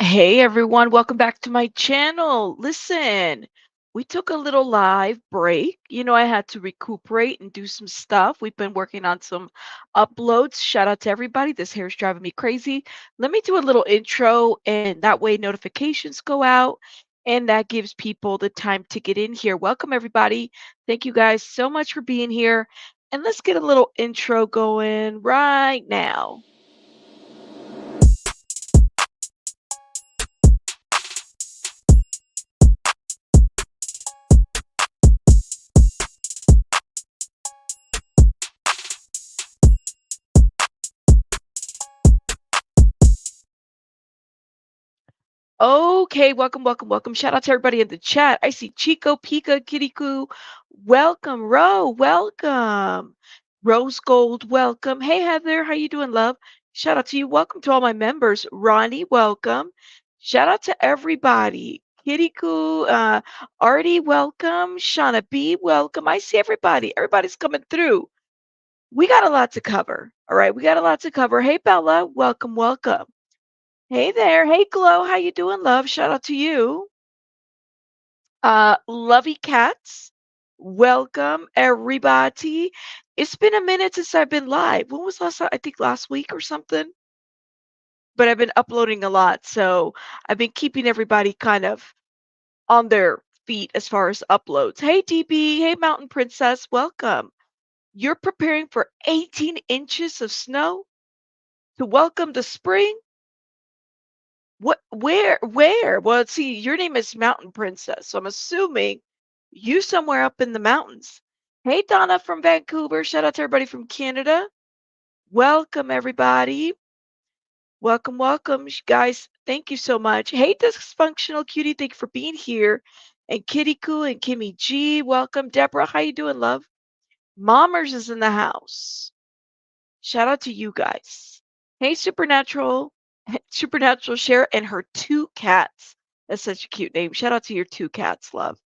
Hey everyone, welcome back to my channel. Listen, we took a little live break. I had to recuperate and do some stuff. We've been working on some uploads. Shout out to everybody. This hair is driving me crazy. Let me do a little intro, and that way notifications go out, and that gives people the time to get in here. Welcome everybody. Thank you guys so much for being here. And let's get a little intro going right now. Okay, welcome, welcome, welcome. Shout out to everybody in the chat. I see Chico, Pika, Kirikou. Welcome, Ro. Welcome. Rose Gold, welcome. Hey Heather, how you doing, love? Shout out to you. Welcome to all my members. Ronnie, welcome. Shout out to everybody. Kirikou, Artie, welcome. Shauna B, welcome. I see everybody. Everybody's coming through. We got a lot to cover. All right, we got a lot to cover. Hey Bella, welcome, welcome. Hey there. Hey Glow, how you doing, love? Shout out to you. Lovey Cats, welcome everybody. It's been a minute since I've been live. When was last time? I think last week or something. But I've been uploading a lot, so I've been keeping everybody kind of on their feet as far as uploads. Hey DB, hey Mountain Princess, welcome. You're preparing for 18 inches of snow to welcome the spring? What where? Well, see, your name is Mountain Princess, so I'm assuming you somewhere up in the mountains. Hey, Donna from Vancouver. Shout out to everybody from Canada. Welcome, everybody. Welcome, welcome, guys. Thank you so much. Hey, Dysfunctional Cutie. Thank you for being here. And Kitty Coo and Kimmy G. Welcome. Deborah, how you doing, love? Mommers is in the house. Shout out to you guys. Hey, Supernatural. Supernatural Share and her two cats. That's such a cute name. Shout out to your two cats, love.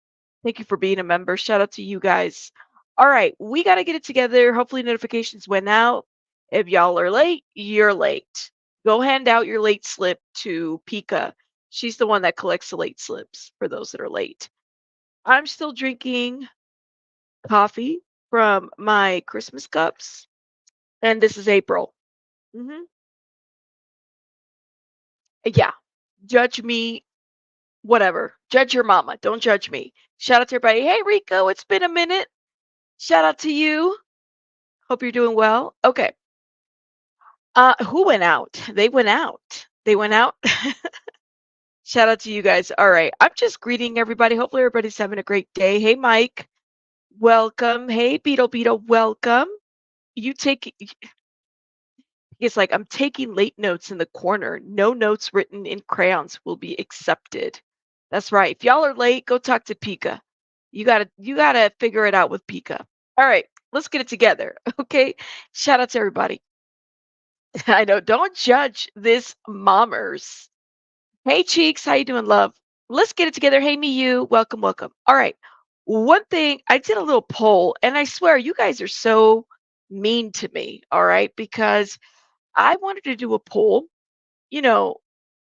Thank you for being a member. Shout out to you guys. All right, we got to get it together. Hopefully, notifications went out. If y'all are late, you're late. Go hand out your late slip to Pika. She's the one that collects the late slips for those that are late. I'm still drinking coffee from my Christmas cups, and this is April. hmm Yeah, judge me, whatever. Judge your mama. Don't judge me. Shout out to everybody. Hey, Rico, it's been a minute. Shout out to you. Hope you're doing well. Okay. Who went out? They went out. They went out. Shout out to you guys. All right. I'm just greeting everybody. Hopefully everybody's having a great day. Hey, Mike. Welcome. Hey, Beetle Beetle. Welcome. You take it's like I'm taking late notes in the corner. No notes written in crayons will be accepted. That's right. If y'all are late, go talk to Pika. You gotta figure it out with Pika. All right, let's get it together. Okay. Shout out to everybody. I know. Don't judge this mommers. Hey Cheeks, how you doing, love? Let's get it together. Hey me, you. Welcome, welcome. All right. One thing, I did a little poll, and I swear you guys are so mean to me. All right, because I wanted to do a poll, you know,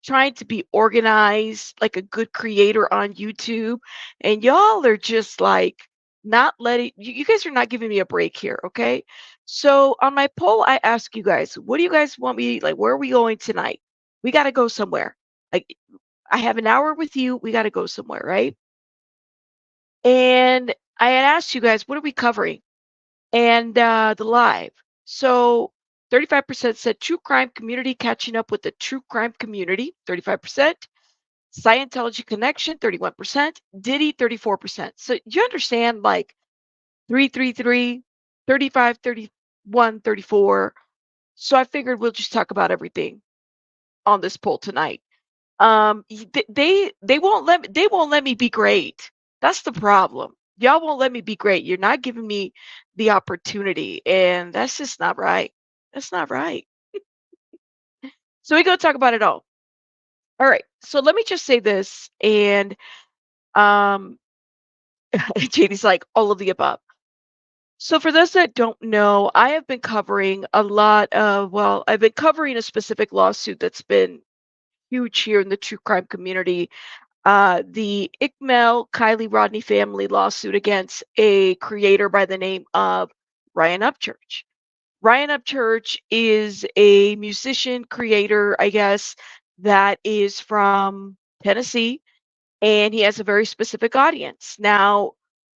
trying to be organized, like a good creator on YouTube. And y'all are just like not letting you guys are not giving me a break here. Okay. So on my poll, I ask you guys, what do you guys want me like? Where are we going tonight? We got to go somewhere. Like, I have an hour with you. We got to go somewhere. Right. And I had asked you guys, what are we covering? And the live. So 35% said true crime community catching up with the true crime community, 35%. Scientology connection, 31%. Diddy, 34%. So you understand like 333, 35, 31, 34. So I figured we'll just talk about everything on this poll tonight. They won't let me be great. That's the problem. Y'all won't let me be great. You're not giving me the opportunity, and that's just not right. That's not right. So we go talk about it all. All right. So let me just say this, and um, JD's like all of the above. So for those that don't know, I have been covering a lot of, well, I've been covering a specific lawsuit that's been huge here in the true crime community. The ICKEDMEL Kiely Rodney family lawsuit against a creator by the name of Ryan Upchurch. Ryan Upchurch is a musician creator, I guess, that is from Tennessee, and he has a very specific audience. Now,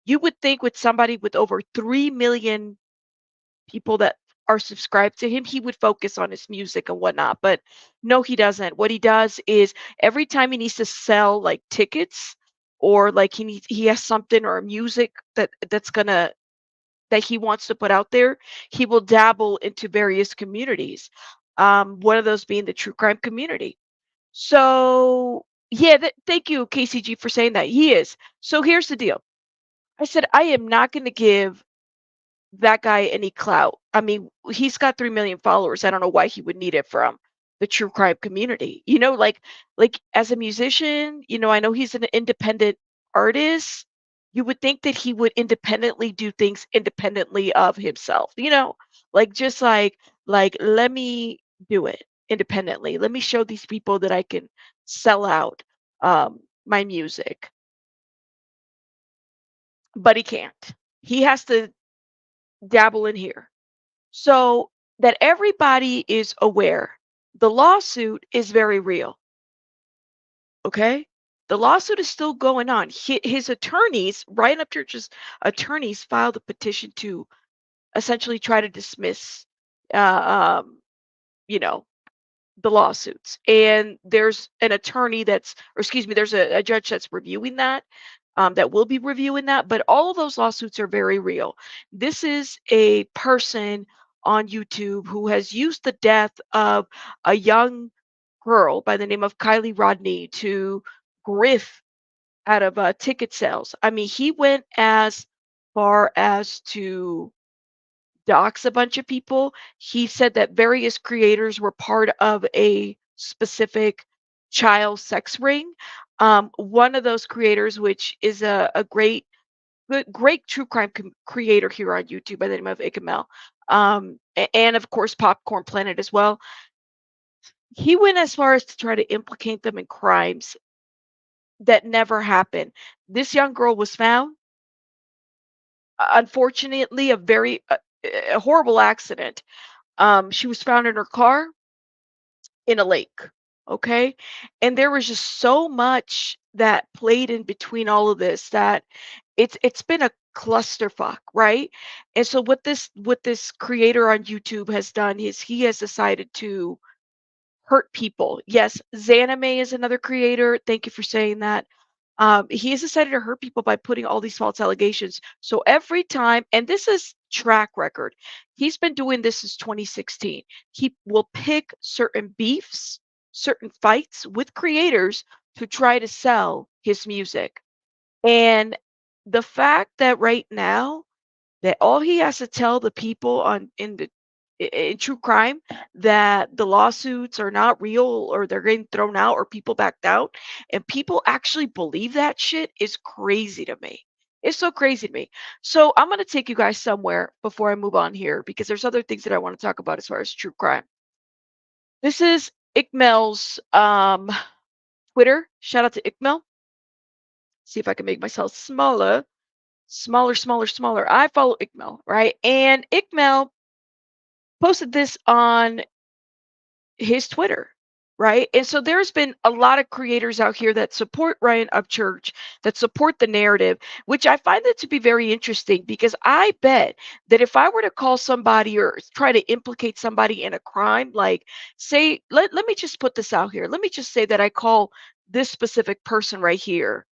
you would think with somebody with over 3 million people that are subscribed to him, he would focus on his music and whatnot. But no, he doesn't. What he does is every time he needs to sell like tickets or like he has something or music that he wants to put out there, he will dabble into various communities. One of those being the true crime community. So yeah, thank you, KCG, for saying that. He is. So here's the deal. I said I am not going to give that guy any clout. I mean, he's got 3 million followers. I don't know why he would need it from the true crime community. Like as a musician, I know he's an independent artist. You would think that he would independently do things independently of himself. Like just like let me do it independently. Let me show these people that I can sell out my music. But he can't. He has to dabble in here. So that everybody is aware, the lawsuit is very real. Okay? The lawsuit is still going on. His attorneys, Ryan Upchurch's attorneys, filed a petition to essentially try to dismiss, uh, um, you know, the lawsuits. And there's an attorney or excuse me, there's a judge that's reviewing that will be reviewing that. But all of those lawsuits are very real. This is a person on YouTube who has used the death of a young girl by the name of Kiely Rodni to grift out of ticket sales. I mean, he went as far as to dox a bunch of people. He said that various creators were part of a specific child sex ring. One of those creators, which is a great true crime creator here on YouTube by the name of ICKEDMEL, and of course Popcorn Planet as well. He went as far as to try to implicate them in crimes that never happened. This young girl was found, unfortunately, a horrible accident. She was found in her car in a lake. Okay. And there was just so much that played in between all of this that it's been a clusterfuck, right? And so what this creator on YouTube has done is he has decided to hurt people. Yes, Zanime is another creator. Thank you for saying that. He has decided to hurt people by putting all these false allegations. So every time, and this is track record, he's been doing this since 2016. He will pick certain beefs, certain fights with creators to try to sell his music. And the fact that right now that all he has to tell the people in true crime that the lawsuits are not real or they're getting thrown out or people backed out and people actually believe that shit is crazy to me. It's so crazy to me. So I'm going to take you guys somewhere before I move on here because there's other things that I want to talk about as far as true crime. This is ICKEDMEL's Twitter. Shout out to ICKEDMEL. See if I can make myself smaller. Smaller. I follow ICKEDMEL, right? And ICKEDMEL posted this on his Twitter, right? And so there's been a lot of creators out here that support Ryan Upchurch, that support the narrative, which I find that to be very interesting because I bet that if I were to call somebody or try to implicate somebody in a crime, like say, let me just put this out here. Let me just say that I call this specific person right here,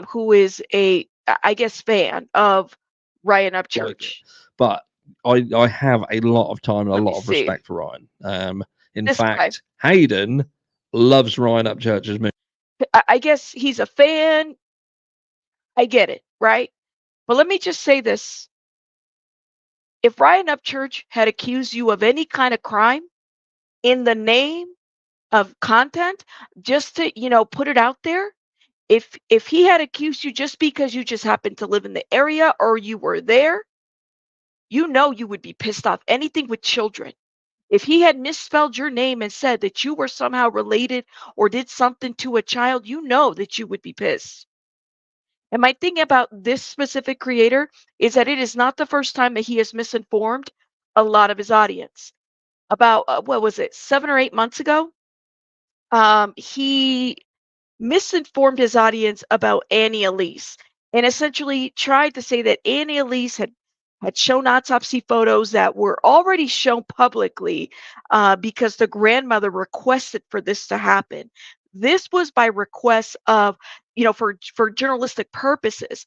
who is I guess, fan of Ryan Upchurch. But I have a lot of time and a Let me lot of see. respect for Ryan. In This guy. fact, Hayden loves Ryan Upchurch's music. I guess he's a fan. I get it, right? But let me just say this. If Ryan Upchurch had accused you of any kind of crime in the name of content, just to, put it out there, if he had accused you just because you just happened to live in the area or you were there, you would be pissed off. Anything with children. If he had misspelled your name and said that you were somehow related or did something to a child, you know that you would be pissed. And my thing about this specific creator is that it is not the first time that he has misinformed a lot of his audience. About what was it, 7 or 8 months ago? He misinformed his audience about Annie Elise and essentially tried to say that Annie Elise had shown autopsy photos that were already shown publicly because the grandmother requested for this to happen. This was by request of, for journalistic purposes.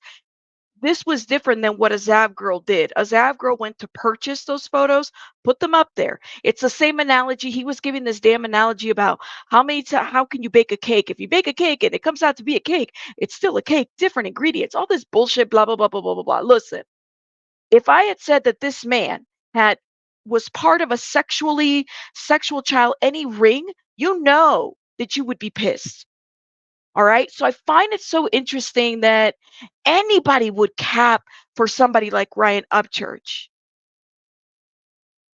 This was different than what a Zav girl did. A Zav girl went to purchase those photos, put them up there. It's the same analogy. He was giving this damn analogy about how can you bake a cake? If you bake a cake and it comes out to be a cake, it's still a cake, different ingredients, all this bullshit, blah, blah, blah, blah, blah, blah, blah. Listen, if I had said that this man had was part of a sexual child, any ring, you know that you would be pissed. All right. So I find it so interesting that anybody would cap for somebody like Ryan Upchurch.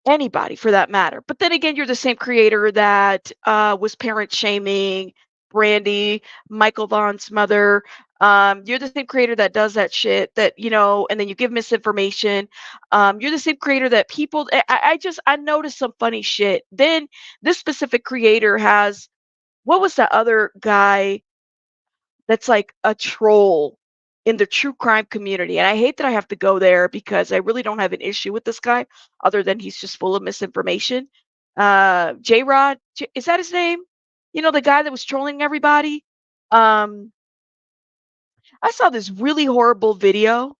Anybody for that matter. But then again, you're the same creator that was parent shaming Brandy, Michael Vaughn's mother. You're the same creator that does that shit that, and then you give misinformation. You're the same creator that people, I noticed some funny shit. Then this specific creator has, what was the other guy that's like a troll in the true crime community? And I hate that I have to go there because I really don't have an issue with this guy other than he's just full of misinformation. J Rod, is that his name? The guy that was trolling everybody. Um, I saw this really horrible video,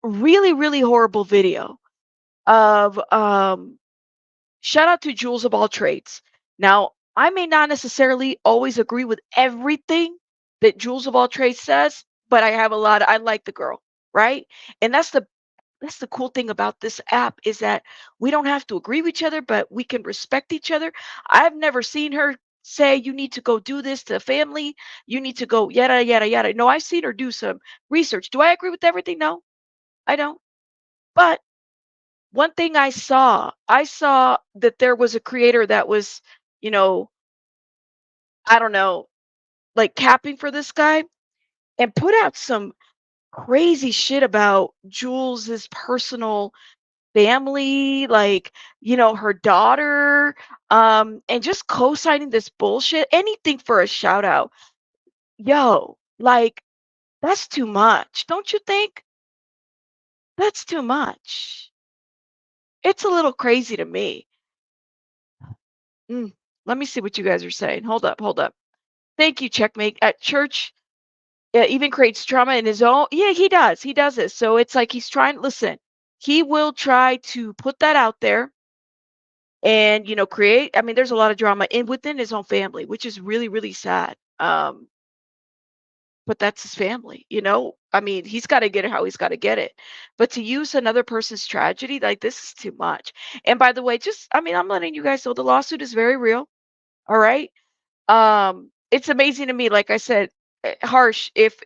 really, really horrible video of shout out to Jules of all trades. Now, I may not necessarily always agree with everything that Jules of all trades says, but I like the girl, right? And that's the cool thing about this app is that we don't have to agree with each other, but we can respect each other. I've never seen her say you need to go do this to family, you need to go yada yada yada. No, I've seen her do some research. Do I agree with everything? No, I don't. But one thing I saw that there was a creator that was, you know, I don't know, like capping for this guy and put out some crazy shit about Jules's personal family, like, her daughter, and just co-signing this bullshit, anything for a shout out. Yo, like, that's too much. Don't you think? That's too much. It's a little crazy to me. Mm, let me see what you guys are saying. Hold up, hold up. Thank you, Checkmate. At church, even creates trauma in his own. Yeah, he does. He does it. So it's like he's trying. Listen, he will try to put that out there and create. I mean, there's a lot of drama within his own family, which is really, really sad. But that's his family. I mean, he's got to get it how he's got to get it. But to use another person's tragedy, like this is too much. And by the way, I mean, I'm letting you guys know the lawsuit is very real. All right. It's amazing to me, like I said, harsh. If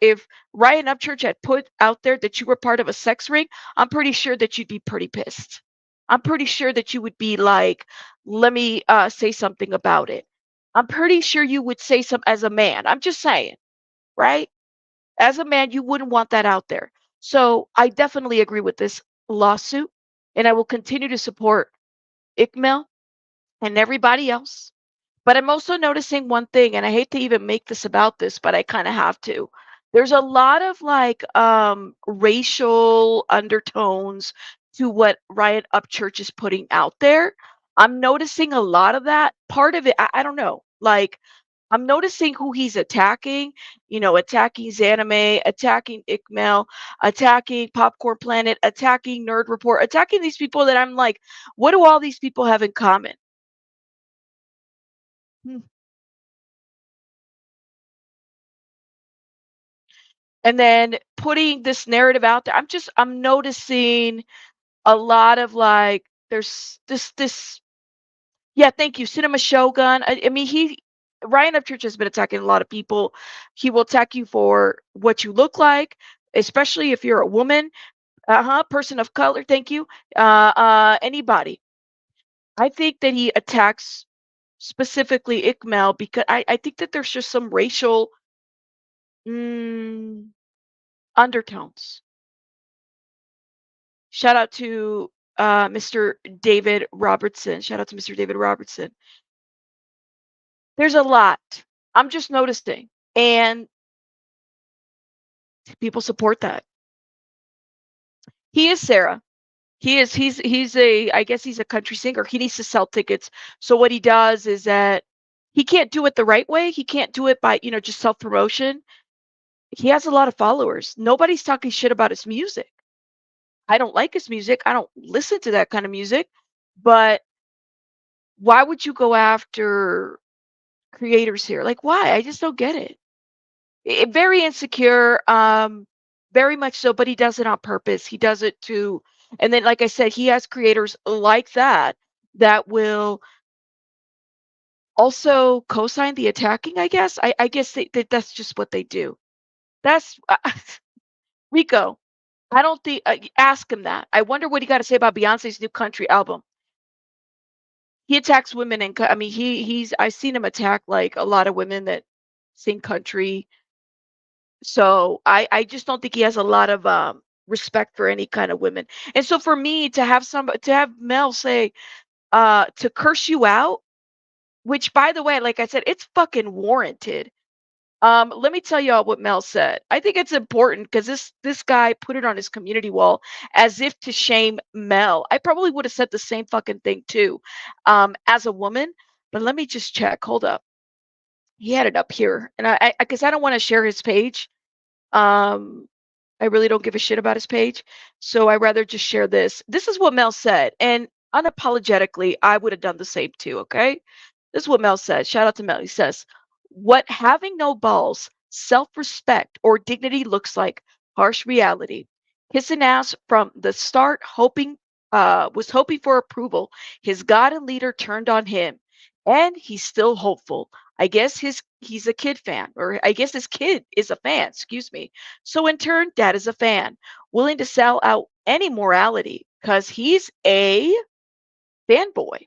Ryan Upchurch had put out there that you were part of a sex ring, I'm pretty sure that you'd be pretty pissed. I'm pretty sure that you would be like, let me say something about it. I'm pretty sure you would say some as a man. I'm just saying, right? As a man, you wouldn't want that out there. So I definitely agree with this lawsuit, and I will continue to support ICKEDMEL and everybody else. But I'm also noticing one thing, and I hate to even make this about this, but I kind of have to. There's a lot of like racial undertones to what Ryan Upchurch is putting out there. I'm noticing a lot of that. Part of it, I don't know. Like I'm noticing who he's attacking, attacking Zanime, attacking ICKEDMEL, attacking Popcorn Planet, attacking Nerd Report, attacking these people that I'm like, what do all these people have in common? Hmm. And then putting this narrative out there, I'm noticing a lot of like there's this yeah, thank you. Cinema Shogun. I mean Ryan Upchurch has been attacking a lot of people. He will attack you for what you look like, especially if you're a woman, person of color, thank you. Anybody. I think that he attacks specifically ICKEDMEL because I think that there's just some racial mm, undertones. Shout out to Mr. David Robertson. Shout out to Mr. David Robertson. There's a lot. I'm just noticing. And people support that. He is Sarah. He's a I guess he's a country singer. He needs to sell tickets. So what he does is that he can't do it the right way. He can't do it by, just self-promotion. He has a lot of followers. Nobody's talking shit about his music. I don't like his music. I don't listen to that kind of music. But why would you go after creators here? Like why? I just don't get it. Very insecure, very much so, but he does it on purpose. He does it to, and then, like I said, he has creators like that that will also co-sign the attacking. I guess. I guess that's just what they do. That's Rico. I don't think. Ask him that. I wonder what he got to say about Beyonce's new country album. He attacks women, and I mean, he's. I've seen him attack like a lot of women that sing country. So I just don't think he has a lot of respect for any kind of women. And so for me to have Mel say to curse you out, which by the way, like I said, it's fucking warranted. Let me tell y'all what Mel said. I think it's important because this guy put it on his community wall as if to shame Mel. I probably would have said the same fucking thing too, as a woman. But let me just check. Hold up. He had it up here, and I because I don't want to share his page. Um, I really don't give a shit about his page. So I rather just share this. This is what Mel said. And unapologetically, I would have done the same too. Okay. This is what Mel said. Shout out to Mel. He says, what having no balls, self respect, or dignity looks like, harsh reality. Kissing ass from the start, was hoping for approval. His God and leader turned on him, and he's still hopeful. I guess he's a kid fan, or I guess his kid is a fan, excuse me. So in turn, dad is a fan, willing to sell out any morality because he's a fanboy.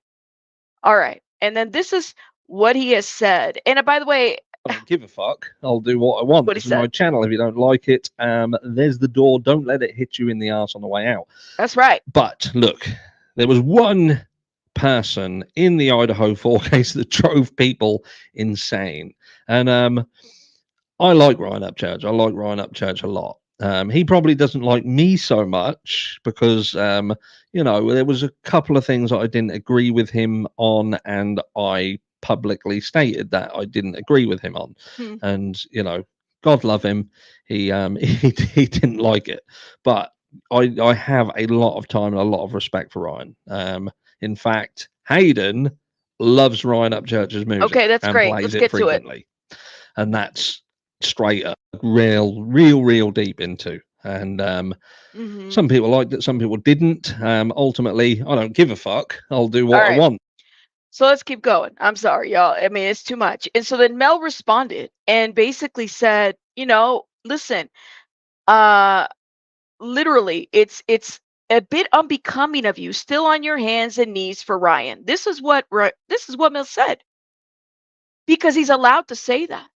All right. And then this is what he has said. And by the way, I don't give a fuck. I'll do what I want. what he This is my said. channel. If you don't like it, there's the door. Don't let it hit you in the ass on the way out. That's right. But look, there was one person in the Idaho 4 case that drove people insane. And I like Ryan Upchurch. I like Ryan Upchurch a lot. He probably doesn't like me so much because, there was a couple of things that I didn't agree with him on, and I publicly stated that I didn't agree with him on. Hmm. And, God love him. He he didn't like it. But I have a lot of time and a lot of respect for Ryan. In fact, Hayden loves Ryan Upchurch's music Okay, that's and great. plays Let's it get to it. frequently. And that's straight up real deep into. And Hmm. some people liked it, some people didn't. Ultimately, I don't give a fuck. I'll do All what I right. want. So let's keep going. I'm sorry, y'all. I mean, it's too much. And so then Mel responded and basically said, listen, uh, literally, it's a bit unbecoming of you, still on your hands and knees for Ryan. This is what Mel said because he's allowed to say that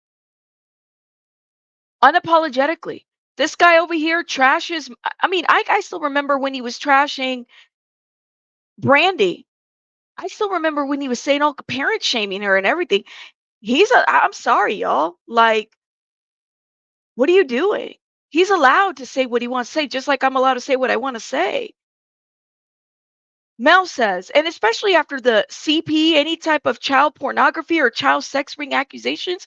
unapologetically. This guy over here trashes. I mean, I still remember when he was trashing Brandy. I still remember when he was saying all parent shaming her and everything. I'm sorry, y'all. Like, what are you doing? He's allowed to say what he wants to say, just like I'm allowed to say what I want to say. Mel says, and especially after the CP, any type of child pornography or child sex ring accusations,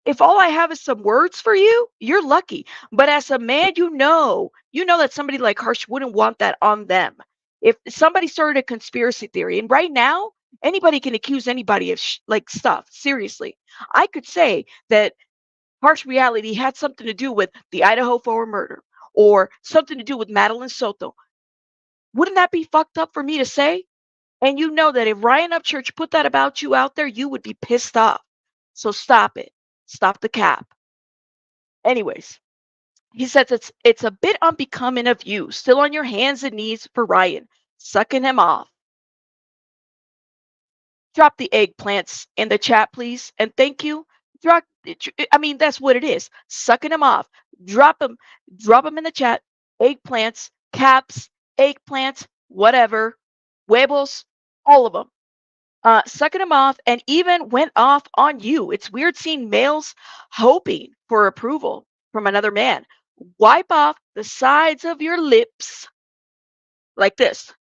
if all I have is some words for you, you're lucky. But as a man, you know that somebody like Harsh wouldn't want that on them. If somebody started a conspiracy theory, and right now, anybody can accuse anybody of like stuff. Seriously, I could say that Harsh Reality had something to do with the Idaho 4 murder or something to do with Madeline Soto. Wouldn't that be fucked up for me to say? And you know that if Ryan Upchurch put that about you out there, you would be pissed off. So stop it. Stop the cap. Anyways, he says it's a bit unbecoming of you, still on your hands and knees for Ryan, sucking him off. Drop the eggplants in the chat, please, and thank you. Drop. I mean, that's what it is. Sucking them off. Drop them. Drop them in the chat. Eggplants, caps, eggplants, whatever, huevos, all of them. Sucking them off, and even went off on you. It's weird seeing males hoping for approval from another man. Wipe off the sides of your lips like this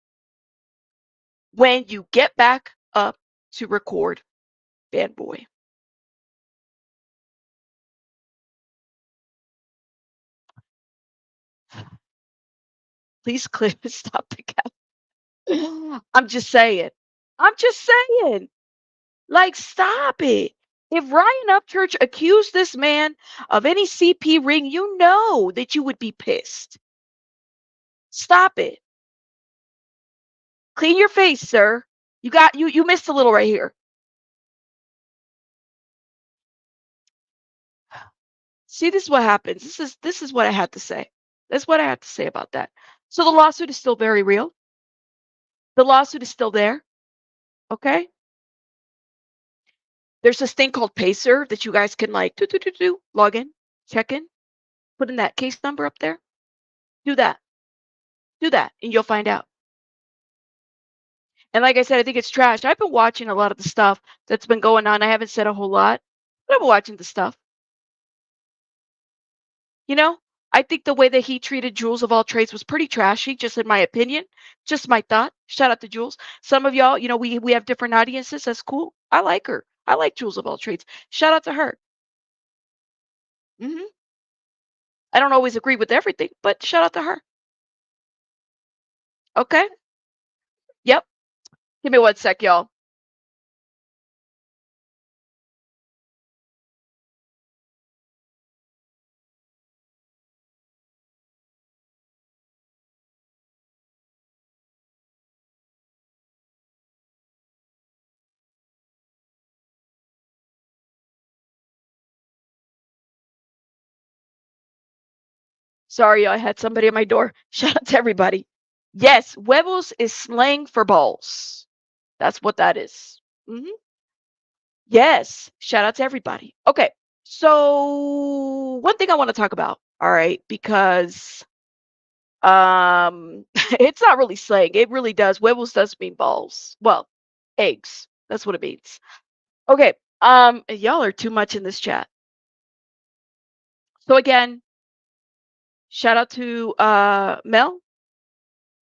when you get back up to record, fanboy. Please click stop the cap. I'm just saying. I'm just saying. Like, stop it. If Ryan Upchurch accused this man of any CP ring, you know that you would be pissed. Stop it. Clean your face, sir. You missed a little right here. See, this is what happens. This is what I had to say. That's what I had to say about that. So the lawsuit is still very real. The lawsuit is still there. Okay? There's this thing called Pacer that you guys can like log in, check in, put in that case number up there. Do that. Do that, and you'll find out. And like I said, I think it's trash. I've been watching a lot of the stuff that's been going on. I haven't said a whole lot, but I've been watching the stuff. You know, I think the way that he treated Jules of all trades was pretty trashy, just in my opinion, just my thought. Shout out to Jules. Some of y'all, you know, we have different audiences. That's cool. I like her. I like Jules of all trades. Shout out to her. I don't always agree with everything, but shout out to her. Okay. Yep. Give me 1 sec, y'all. Sorry, I had somebody at my door. Shout out to everybody. Yes, huevos is slang for balls. That's what that is. Yes, shout out to everybody. Okay, so one thing I want to talk about, all right, because it's not really slang. It really does. Huevos does mean balls. Well, eggs. That's what it means. Okay, y'all are too much in this chat. So again, shout out to Mel.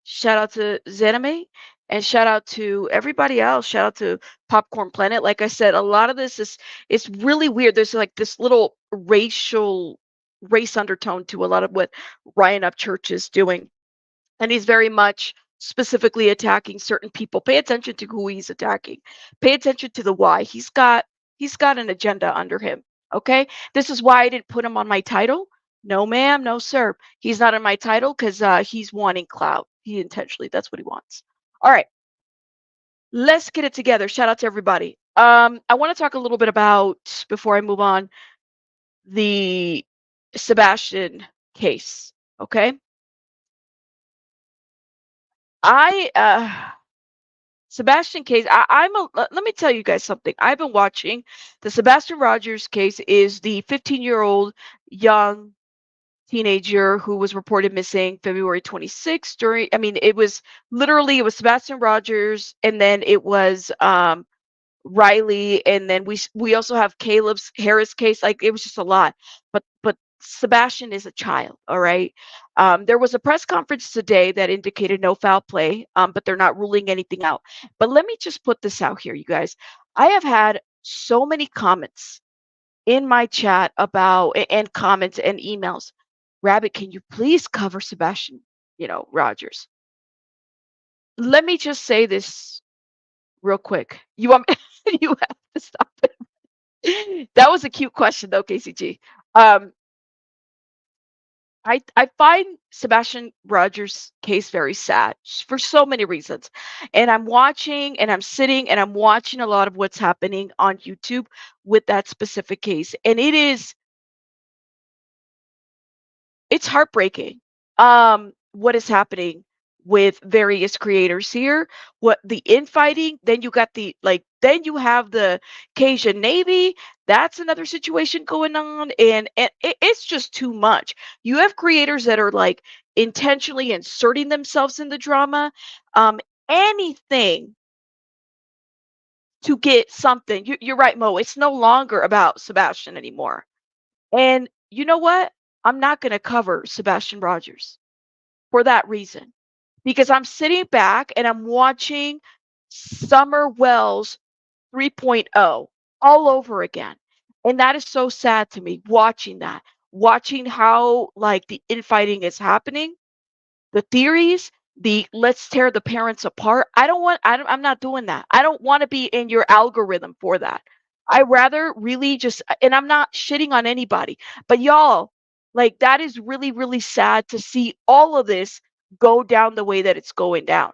Shout out to Zenime, and shout out to everybody else. Shout out to Popcorn Planet. Like I said, a lot of this is it's really weird. There's like this little race undertone to a lot of what Ryan Upchurch is doing. And he's very much specifically attacking certain people. Pay attention to who he's attacking. Pay attention to the why. He's got an agenda under him. Okay? This is why I didn't put him on my title. No, ma'am, no, sir. He's not on my title because he's wanting clout. He intentionally, that's what he wants. All right. Let's get it together. Shout out to everybody. I want to talk a little bit about, before I move on, the Sebastian case. Okay. Sebastian case, let me tell you guys something. I've been watching the Sebastian Rogers case. Is the 15-year-old young teenager who was reported missing February 26th it was Sebastian Rogers, and then it was Riley, and then we also have Caleb's Harris case. Like, it was just a lot, but Sebastian is a child. All right. There was a press conference today that indicated no foul play, but they're not ruling anything out. But let me just put this out here, you guys. I have had so many comments in my chat and comments and emails. Rabbit, can you please cover Sebastian, Rogers? Let me just say this real quick. You want me, you have to stop it. That was a cute question though, KCG. I find Sebastian Rogers' case very sad for so many reasons. And I'm watching and I'm sitting and I'm watching a lot of what's happening on YouTube with that specific case. And it's heartbreaking. What is happening with various creators here. What the infighting, then you got the then you have the Cajun Navy. That's another situation going on, and it's just too much. You have creators that are like intentionally inserting themselves in the drama. Anything to get something. You're right, Mo. It's no longer about Sebastian anymore. And you know what? I'm not going to cover Sebastian Rogers for that reason, because I'm sitting back and I'm watching Summer Wells 3.0 all over again. And that is so sad to me, watching that, watching how like the infighting is happening, the theories, the let's tear the parents apart. I'm not doing that. I don't want to be in your algorithm for that. I rather really just, and I'm not shitting on anybody, but y'all, like that is really, really sad to see all of this go down the way that it's going down.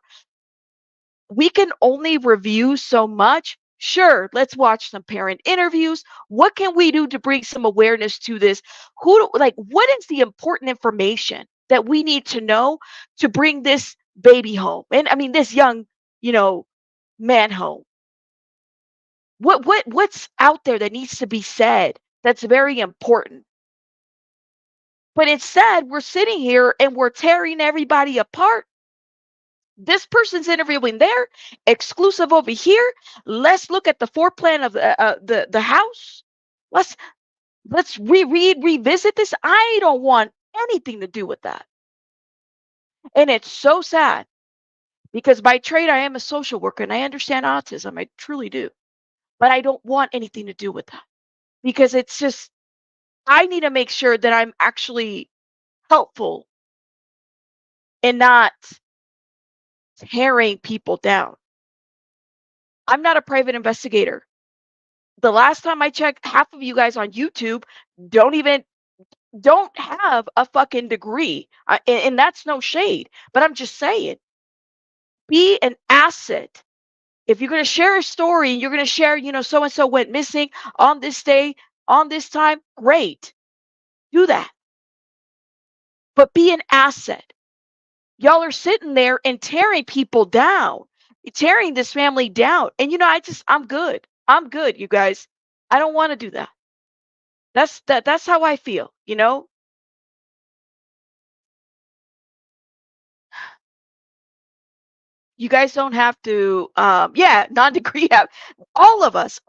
We can only review so much. Sure, let's watch some parent interviews. What can we do to bring some awareness to this? What is the important information that we need to know to bring this baby home? And I mean, this young, you know, man home. What's out there that needs to be said that's very important? But instead, we're sitting here and we're tearing everybody apart. This person's interviewing there, exclusive over here. Let's look at the floor plan of the house. Let's revisit this. I don't want anything to do with that. And it's so sad because by trade I am a social worker and I understand autism. I truly do. But I don't want anything to do with that because it's just I need to make sure that I'm actually helpful and not tearing people down. I'm not a private investigator. The last time I checked, half of you guys on YouTube don't even don't have a fucking degree. And that's no shade, but I'm just saying, be an asset. If you're going to share a story and you're going to share, so and so went missing on this day, on this time, great. Do that. But be an asset. Y'all are sitting there and tearing people down, tearing this family down. And I'm good. I'm good, you guys. I don't want to do that. That's how I feel, You guys don't have to yeah, non-degree have all of us.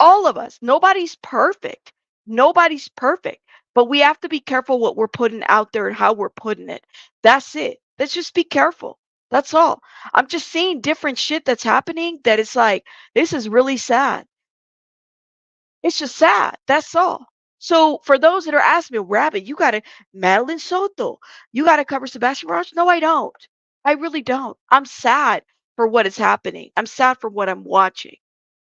Nobody's perfect. Nobody's perfect. But we have to be careful what we're putting out there and how we're putting it. That's it. Let's just be careful. That's all. I'm just seeing different shit that's happening that it's like, this is really sad. It's just sad. That's all. So for those that are asking me, Rabbit, you got to Madeline Soto, you got to cover Sebastian Rogers. No, I don't. I really don't. I'm sad for what is happening. I'm sad for what I'm watching.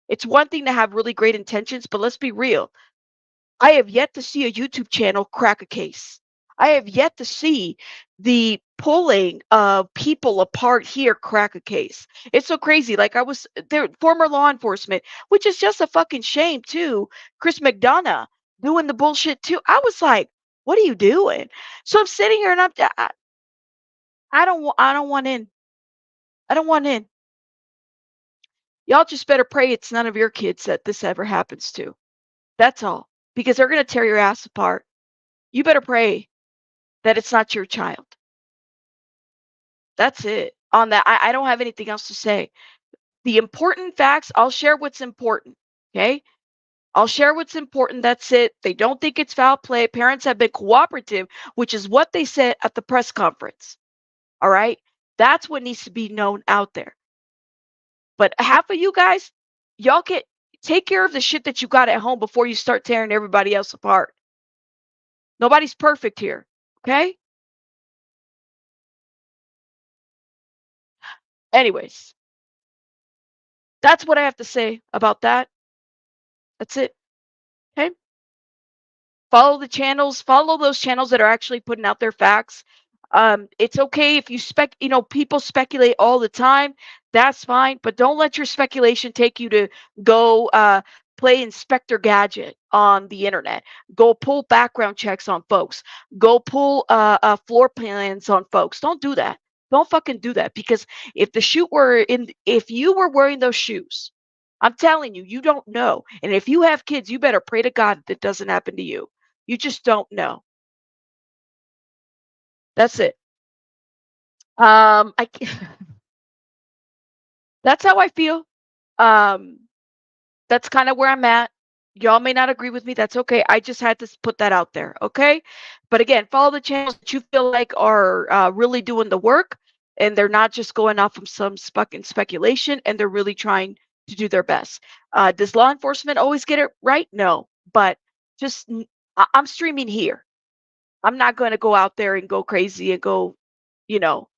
It's one thing to have really great intentions, but let's be real. I have yet to see a YouTube channel crack a case. I have yet to see the pulling of people apart here crack a case. It's so crazy. Like I was there, former law enforcement, which is just a fucking shame too. Chris McDonough doing the bullshit too. I was like, what are you doing? So I'm sitting here and I don't want in. I don't want in. Y'all just better pray it's none of your kids that this ever happens to. That's all. Because they're going to tear your ass apart. You better pray that it's not your child. That's it. On that, I don't have anything else to say. The important facts, I'll share what's important. Okay? I'll share what's important. That's it. They don't think it's foul play. Parents have been cooperative, which is what they said at the press conference. All right? That's what needs to be known out there. But half of you guys, y'all can take care of the shit that you got at home before you start tearing everybody else apart. Nobody's perfect here. Okay? Anyways, that's what I have to say about that. That's it. Okay? Follow the channels, follow those channels that are actually putting out their facts. It's okay if people speculate all the time. That's fine, but don't let your speculation take you to go play Inspector Gadget on the internet. Go pull background checks on folks. Go pull floor plans on folks. Don't do that. Don't fucking do that, because if you were wearing those shoes, I'm telling you, you don't know. And if you have kids, you better pray to God that doesn't happen to you. You just don't know. That's it. I that's how I feel. Um, that's kind of where I'm at. Y'all may not agree with me. That's okay. I just had to put that out there. Okay. But again, follow the channels that you feel like are really doing the work, and they're not just going off of some fucking speculation, and they're really trying to do their best. Does law enforcement always get it right? No. But just, I'm streaming here. I'm not going to go out there and go crazy and go, you know,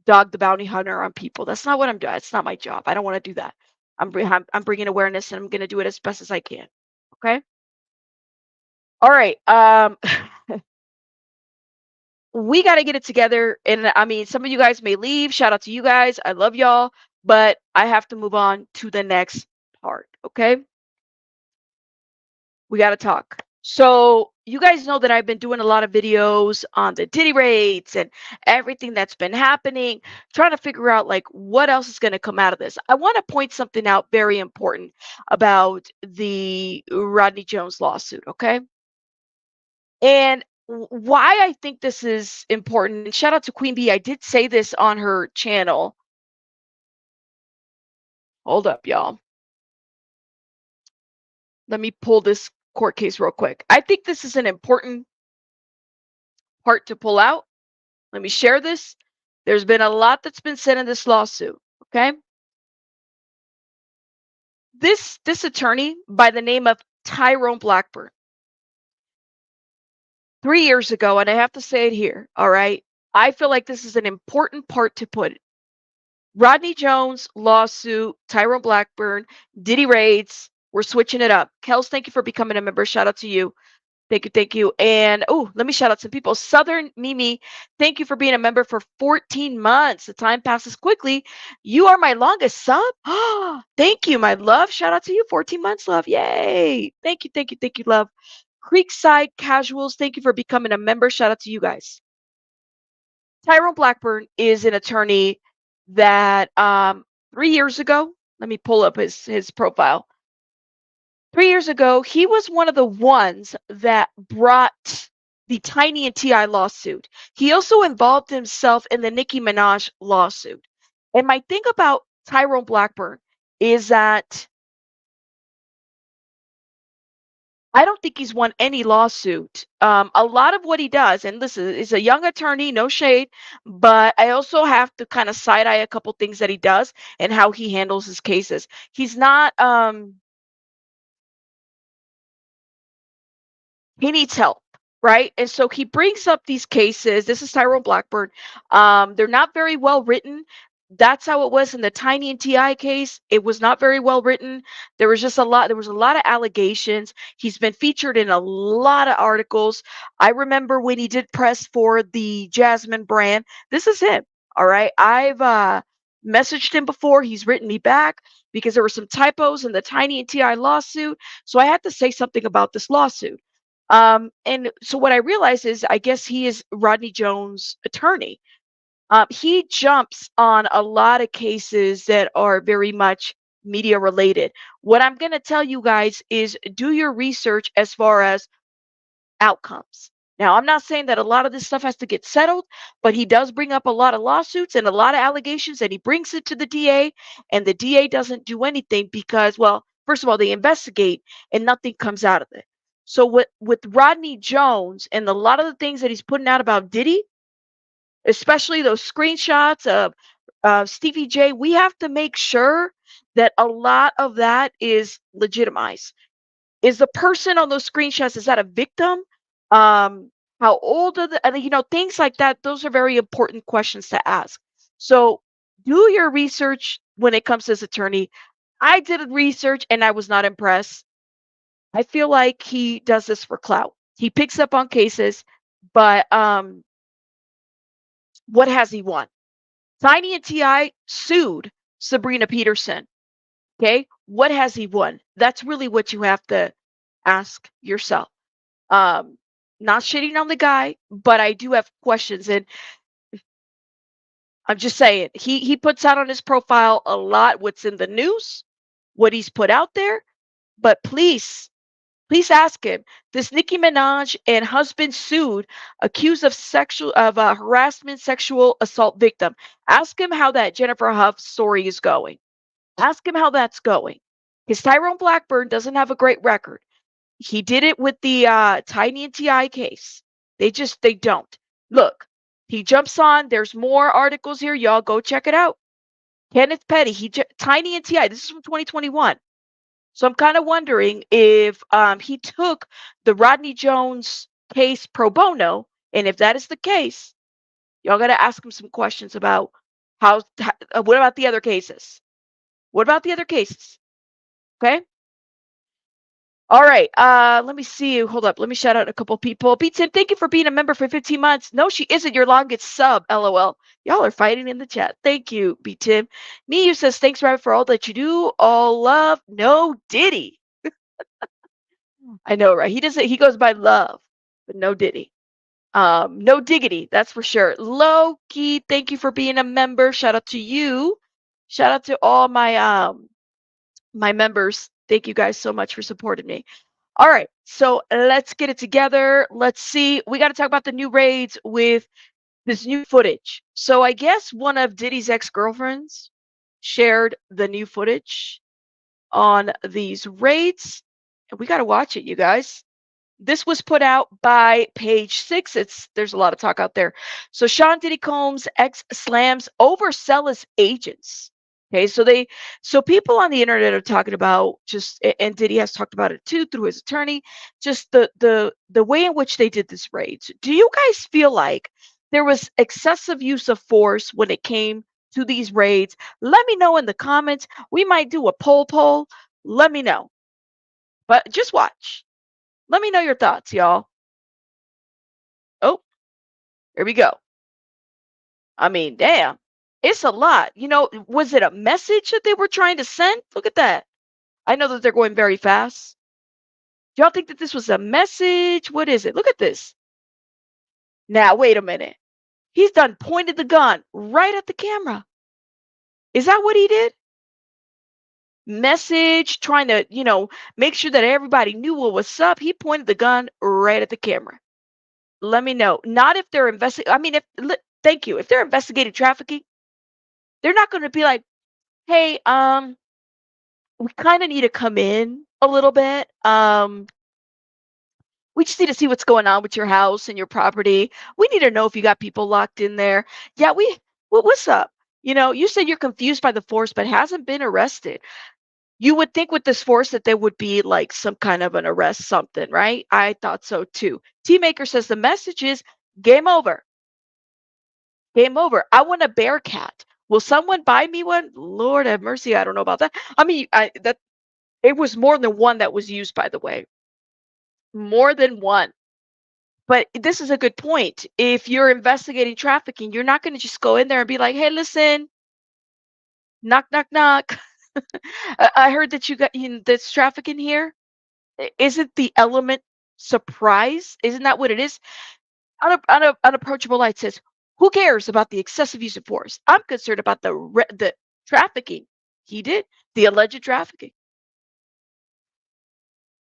dog the bounty hunter on people. That's not what I'm doing. It's not my job. I don't want to do that. I'm bringing awareness, and I'm going to do it as best as I can. Okay. All right. We got to get it together. And I mean, some of you guys may leave. Shout out to you guys. I love y'all, but I have to move on to the next part. Okay. We got to talk. So you guys know that I've been doing a lot of videos on the Diddy raids and everything that's been happening, trying to figure out like what else is going to come out of this. I want to point something out very important about the Rodney Jones lawsuit, okay? And why I think this is important, and shout out to Queen Bee, I did say this on her channel. Hold up, y'all. Let me pull this court case real quick. I think this is an important part to pull out. Let me share this. There's been a lot that's been said in this lawsuit, okay? This attorney by the name of Tyrone Blackburn, 3 years ago, and I have to say it here, all right? I feel like this is an important part to put it. Rodney Jones lawsuit, Tyrone Blackburn, Diddy raids. We're switching it up. Kels, thank you for becoming a member. Shout out to you. Thank you, thank you. And oh, let me shout out some people. Southern Mimi, thank you for being a member for 14 months. The time passes quickly. You are my longest sub. Thank you, my love. Shout out to you. 14 months, love. Yay. Thank you, thank you, thank you, love. Creekside Casuals, thank you for becoming a member. Shout out to you guys. Tyrone Blackburn is an attorney that 3 years ago, let me pull up his profile. 3 years ago, he was one of the ones that brought the Tiny and Ti lawsuit. He also involved himself in the Nicki Minaj lawsuit. And my thing about Tyrone Blackburn is that I don't think he's won any lawsuit. A lot of what he does, and listen, is a young attorney, no shade, but I also have to kind of side eye a couple things that he does and how he handles his cases. He's not he needs help, right? And so he brings up these cases. This is Tyrone Blackburn. They're not very well written. That's how it was in the Tiny and Ti case. It was not very well written. There was a lot of allegations. He's been featured in a lot of articles. I remember when he did press for the Jasmine brand. This is him. All right. I've messaged him before. He's written me back because there were some typos in the Tiny and Ti lawsuit. So I had to say something about this lawsuit. And so what I realized is, I guess he is Rodney Jones' attorney. He jumps on a lot of cases that are very much media related. What I'm going to tell you guys is do your research as far as outcomes. Now, I'm not saying that a lot of this stuff has to get settled, but he does bring up a lot of lawsuits and a lot of allegations, and he brings it to the DA, and the DA doesn't do anything because, well, first of all, they investigate and nothing comes out of it. So with Rodney Jones and a lot of the things that he's putting out about Diddy, especially those screenshots of Stevie J, we have to make sure that a lot of that is legitimized. Is the person on those screenshots, is that a victim? How old are the, and, things like that. Those are very important questions to ask. So do your research when it comes to this attorney. I did research and I was not impressed. I feel like he does this for clout. He picks up on cases, but what has he won? Tiny and Ti sued Sabrina Peterson. Okay, what has he won? That's really what you have to ask yourself. Not shitting on the guy, but I do have questions. And I'm just saying, he puts out on his profile a lot what's in the news, what he's put out there, but please ask him. This Nicki Minaj and husband sued, accused of harassment, sexual assault victim. Ask him how that Jennifer Huff story is going. Ask him how that's going. Because Tyrone Blackburn doesn't have a great record. He did it with the Tiny and Ti case. They don't. Look, he jumps on. There's more articles here. Y'all go check it out. Kenneth Petty, Tiny and Ti. This is from 2021. So I'm kind of wondering if he took the Rodney Jones case pro bono, and if that is the case, y'all got to ask him some questions about what about the other cases? What about the other cases? Okay. All right. Let me see. Hold up. Let me shout out a couple people. Pete Tim, thank you for being a member for 15 months. No, she isn't your longest sub. LOL. Y'all are fighting in the chat. Thank you, Pete Tim. Miyu says, thanks, Rabbit, for all that you do. All love. No Diddy. I know, right? He goes by love, but no Diddy. No diggity, that's for sure. Loki, thank you for being a member. Shout out to you. Shout out to all my members. Thank you guys so much for supporting me. All right, so let's get it together. Let's see. We got to talk about the new raids with this new footage. So I guess one of Diddy's ex-girlfriends shared the new footage on these raids. And we got to watch it, you guys. This was put out by Page Six. There's a lot of talk out there. So Sean Diddy Combs ex slams overzealous agents. Okay, so people on the internet are talking about and Diddy has talked about it too through his attorney, just the way in which they did this raid. Do you guys feel like there was excessive use of force when it came to these raids? Let me know in the comments. We might do a poll. Let me know. But just watch. Let me know your thoughts, y'all. Oh, here we go. I mean, damn. It's a lot. Was it a message that they were trying to send? Look at that. I know that they're going very fast. Do y'all think that this was a message? What is it? Look at this. Now, wait a minute. He's done pointed the gun right at the camera. Is that what he did? Message, trying to, make sure that everybody knew what was up. He pointed the gun right at the camera. Let me know. Not if they're investigating. I mean, thank you. If they're investigating trafficking, they're not going to be like, hey, we kind of need to come in a little bit. We just need to see what's going on with your house and your property. We need to know if you got people locked in there. Yeah, what's up? You said you're confused by the force, but hasn't been arrested. You would think with this force that there would be like some kind of an arrest, something, right? I thought so too. T-Maker says the message is game over. Game over. I want a bear cat. Will someone buy me one? Lord have mercy. I don't know about that. I mean, it was more than one that was used, by the way. More than one. But this is a good point. If you're investigating trafficking, you're not going to just go in there and be like, hey, listen, knock, knock, knock. I heard that you got this trafficking here. Isn't the element surprise? Isn't that what it is? Unapproachable Light says, who cares about the excessive use of force? I'm concerned about the trafficking. He did the alleged trafficking.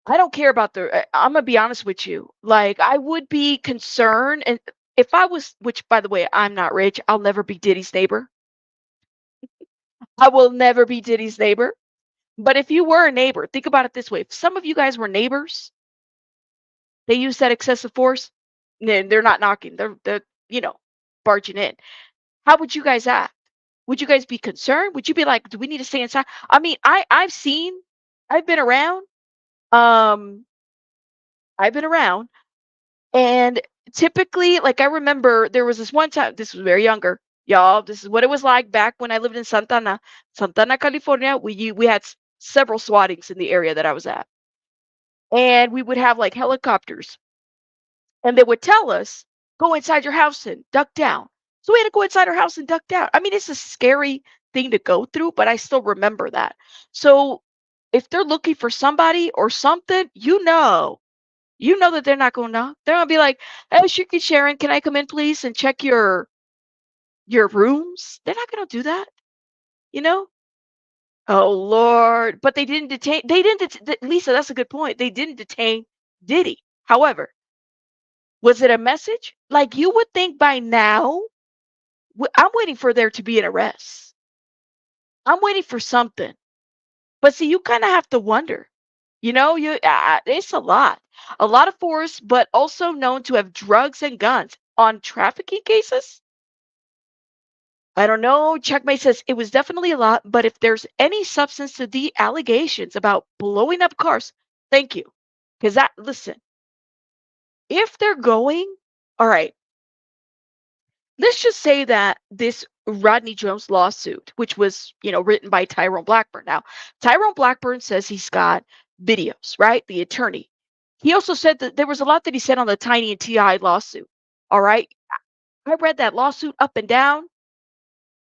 I don't care about I'm gonna be honest with you. Like, I would be concerned, and if I was, which by the way, I'm not rich. I'll never be Diddy's neighbor. I will never be Diddy's neighbor. But if you were a neighbor, think about it this way: if some of you guys were neighbors, they use that excessive force. Then they're not knocking. They're barging in. How would you guys act? Would you guys be concerned? Would you be like, do we need to stay inside? I mean, I've been around. Um, I've been around, and typically, like I remember there was this one time. This was very younger, y'all. This is what it was like back when I lived in Santana, California. We had several swattings in the area that I was at, and we would have like helicopters, and they would tell us, go inside your house and duck down. So we had to go inside our house and duck down. I mean, it's a scary thing to go through, but I still remember that. So if they're looking for somebody or something, that they're not going to knock. They're going to be like, hey, Sharon, can I come in, please, and check your your rooms. They're not going to do that, you know? Oh Lord, but they didn't detain. They didn't. Lisa, that's a good point. They didn't detain Diddy. However, was it a message? Like you would think by now. I'm waiting for there to be an arrest. I'm waiting for something. But see, you kind of have to wonder. It's a lot of force, but also known to have drugs and guns on trafficking cases. I don't know. Checkmate says it was definitely a lot, but if there's any substance to the allegations about blowing up cars, thank you. Because listen, if they're going, all right, let's just say that this Rodney Jones lawsuit, which was, written by Tyrone Blackburn. Now, Tyrone Blackburn says he's got videos, right? The attorney. He also said that there was a lot that he said on the Tiny and T.I. lawsuit. All right. I read that lawsuit up and down.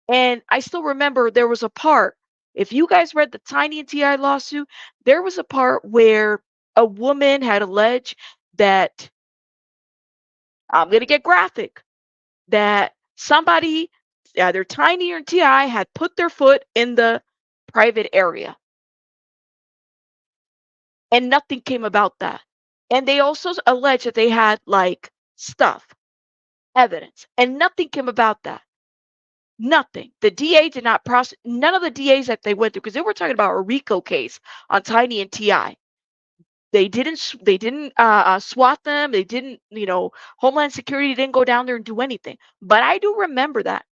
And I still remember there was a part, if you guys read the Tiny and T.I. lawsuit, there was a part where a woman had alleged that, I'm going to get graphic, that somebody, either Tiny or T.I., had put their foot in the private area. And nothing came about that. And they also alleged that they had like stuff, evidence, and nothing came about that. Nothing. The DA did not prosecute. None of the DAs that they went through, because they were talking about a RICO case on Tiny and Ti. They didn't. They didn't SWAT them. They didn't. Homeland Security didn't go down there and do anything. But I do remember that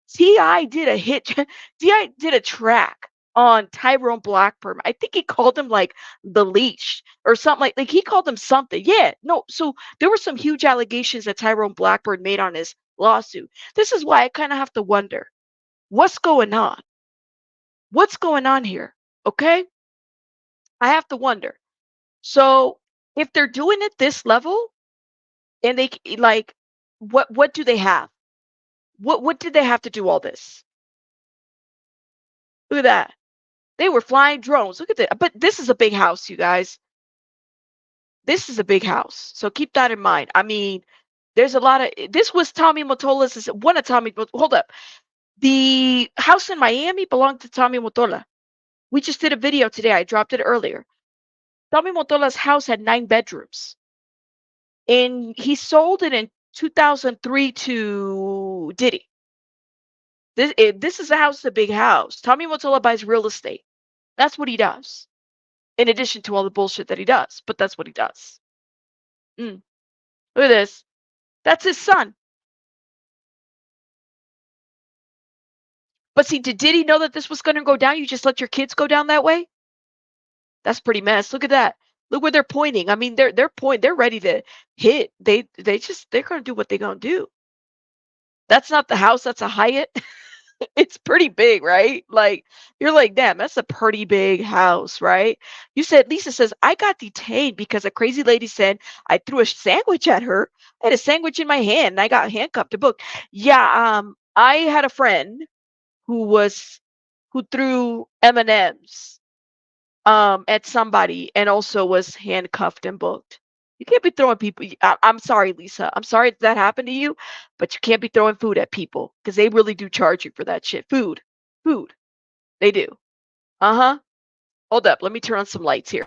Ti did a hit. Ti did a track on Tyrone Blackburn. I think he called him like the leash or something like he called him something. Yeah. No. So there were some huge allegations that Tyrone Blackburn made on his lawsuit. This is why I kind of have to wonder what's going on. What's going on here? Okay. I have to wonder. So if they're doing it this level and like, what do they have? What did they have to do all this? Look at that. They were flying drones. Look at that. But this is a big house, you guys. This is a big house. So keep that in mind. I mean, there's a lot of, this was Tommy Mottola's, one of Tommy, hold up. The house in Miami belonged to Tommy Mottola. We just did a video today. I dropped it earlier. Tommy Mottola's house had 9 bedrooms. And he sold it in 2003 to Diddy. This is a house, a big house. Tommy Mottola buys real estate. That's what he does. In addition to all the bullshit that he does. But that's what he does. Look at this. That's his son. But see, did Diddy know that this was going to go down? You just let your kids go down that way? That's pretty mess. Look at that. Look where they're pointing. I mean, they're ready to hit. They're going to do what they're going to do. That's not the house. That's a Hyatt. It's pretty big, right? Like, you're like, damn, that's a pretty big house, right? Lisa says, I got detained because a crazy lady said I threw a sandwich at her. I had a sandwich in my hand and I got handcuffed to book. Yeah, I had a friend who threw M&Ms at somebody and also was handcuffed and booked. You can't be throwing people. I'm sorry, Lisa. I'm sorry that happened to you, but you can't be throwing food at people because they really do charge you for that shit. Food. They do. Uh-huh. Hold up. Let me turn on some lights here.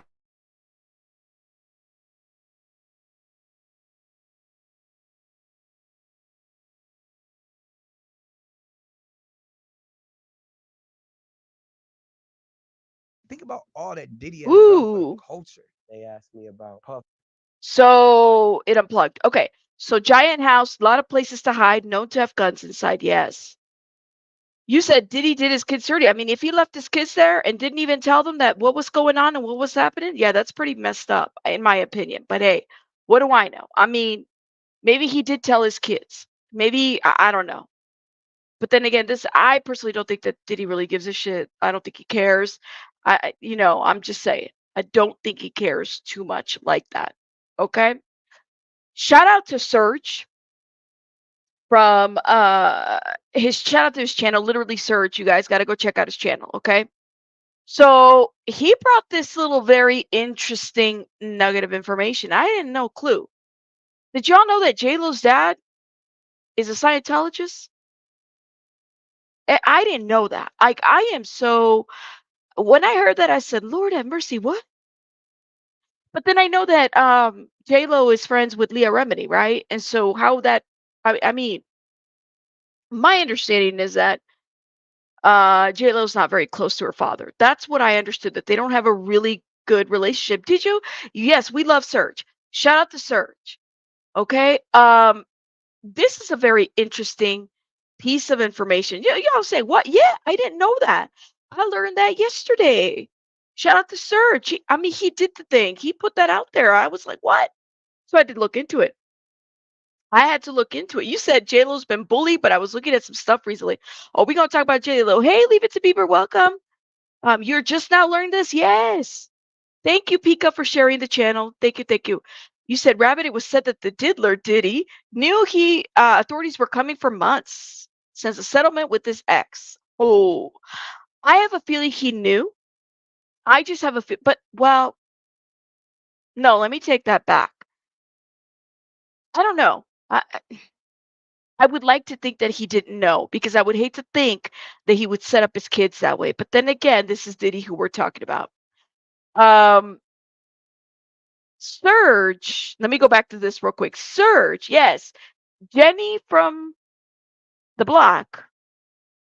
Think about all that Diddy has done for the culture. They asked me about Puff. So it unplugged. Okay. So giant house, a lot of places to hide, known to have guns inside. Yes. You said Diddy did his kids dirty. I mean, if he left his kids there and didn't even tell them that what was going on and what was happening, yeah, that's pretty messed up, in my opinion. But hey, what do I know? I mean, maybe he did tell his kids. Maybe I don't know. But then again, I personally don't think that Diddy really gives a shit. I don't think he cares. I'm just saying. I don't think he cares too much like that. Okay. Shout out to Serge from his shout out to his channel, literally Serge. You guys got to go check out his channel. Okay. So he brought this little very interesting nugget of information. I didn't know clue. Did y'all know that JLo's dad is a Scientologist? I didn't know that. Like, I am so, when I heard that, I said, Lord have mercy, what? But then I know that JLo is friends with Leah Remini, right? And so how that, I mean, my understanding is that JLo's not very close to her father. That's what I understood, that they don't have a really good relationship. Did you? Yes, we love Serge. Shout out to Serge. Okay. This is a very interesting piece of information. Y'all say, what? Yeah, I didn't know that. I learned that yesterday. Shout out to Serge. I mean, he did the thing. He put that out there. I was like, what? So I did look into it. I had to look into it. You said JLo's been bullied, but I was looking at some stuff recently. Oh, we're gonna talk about JLo. Hey, Leave It to Beaver, welcome. You're just now learning this? Yes. Thank you, Pika, for sharing the channel. Thank you, thank you. You said, Rabbit, it was said that the diddler, Diddy, knew authorities were coming for months since a settlement with his ex. Oh, I have a feeling he knew. I just have a but, well, no, let me take that back. I don't know. I would like to think that he didn't know, because I would hate to think that he would set up his kids that way. But then again, this is Diddy who we're talking about. Surge, let me go back to this real quick. Surge, yes. Jenny from the block,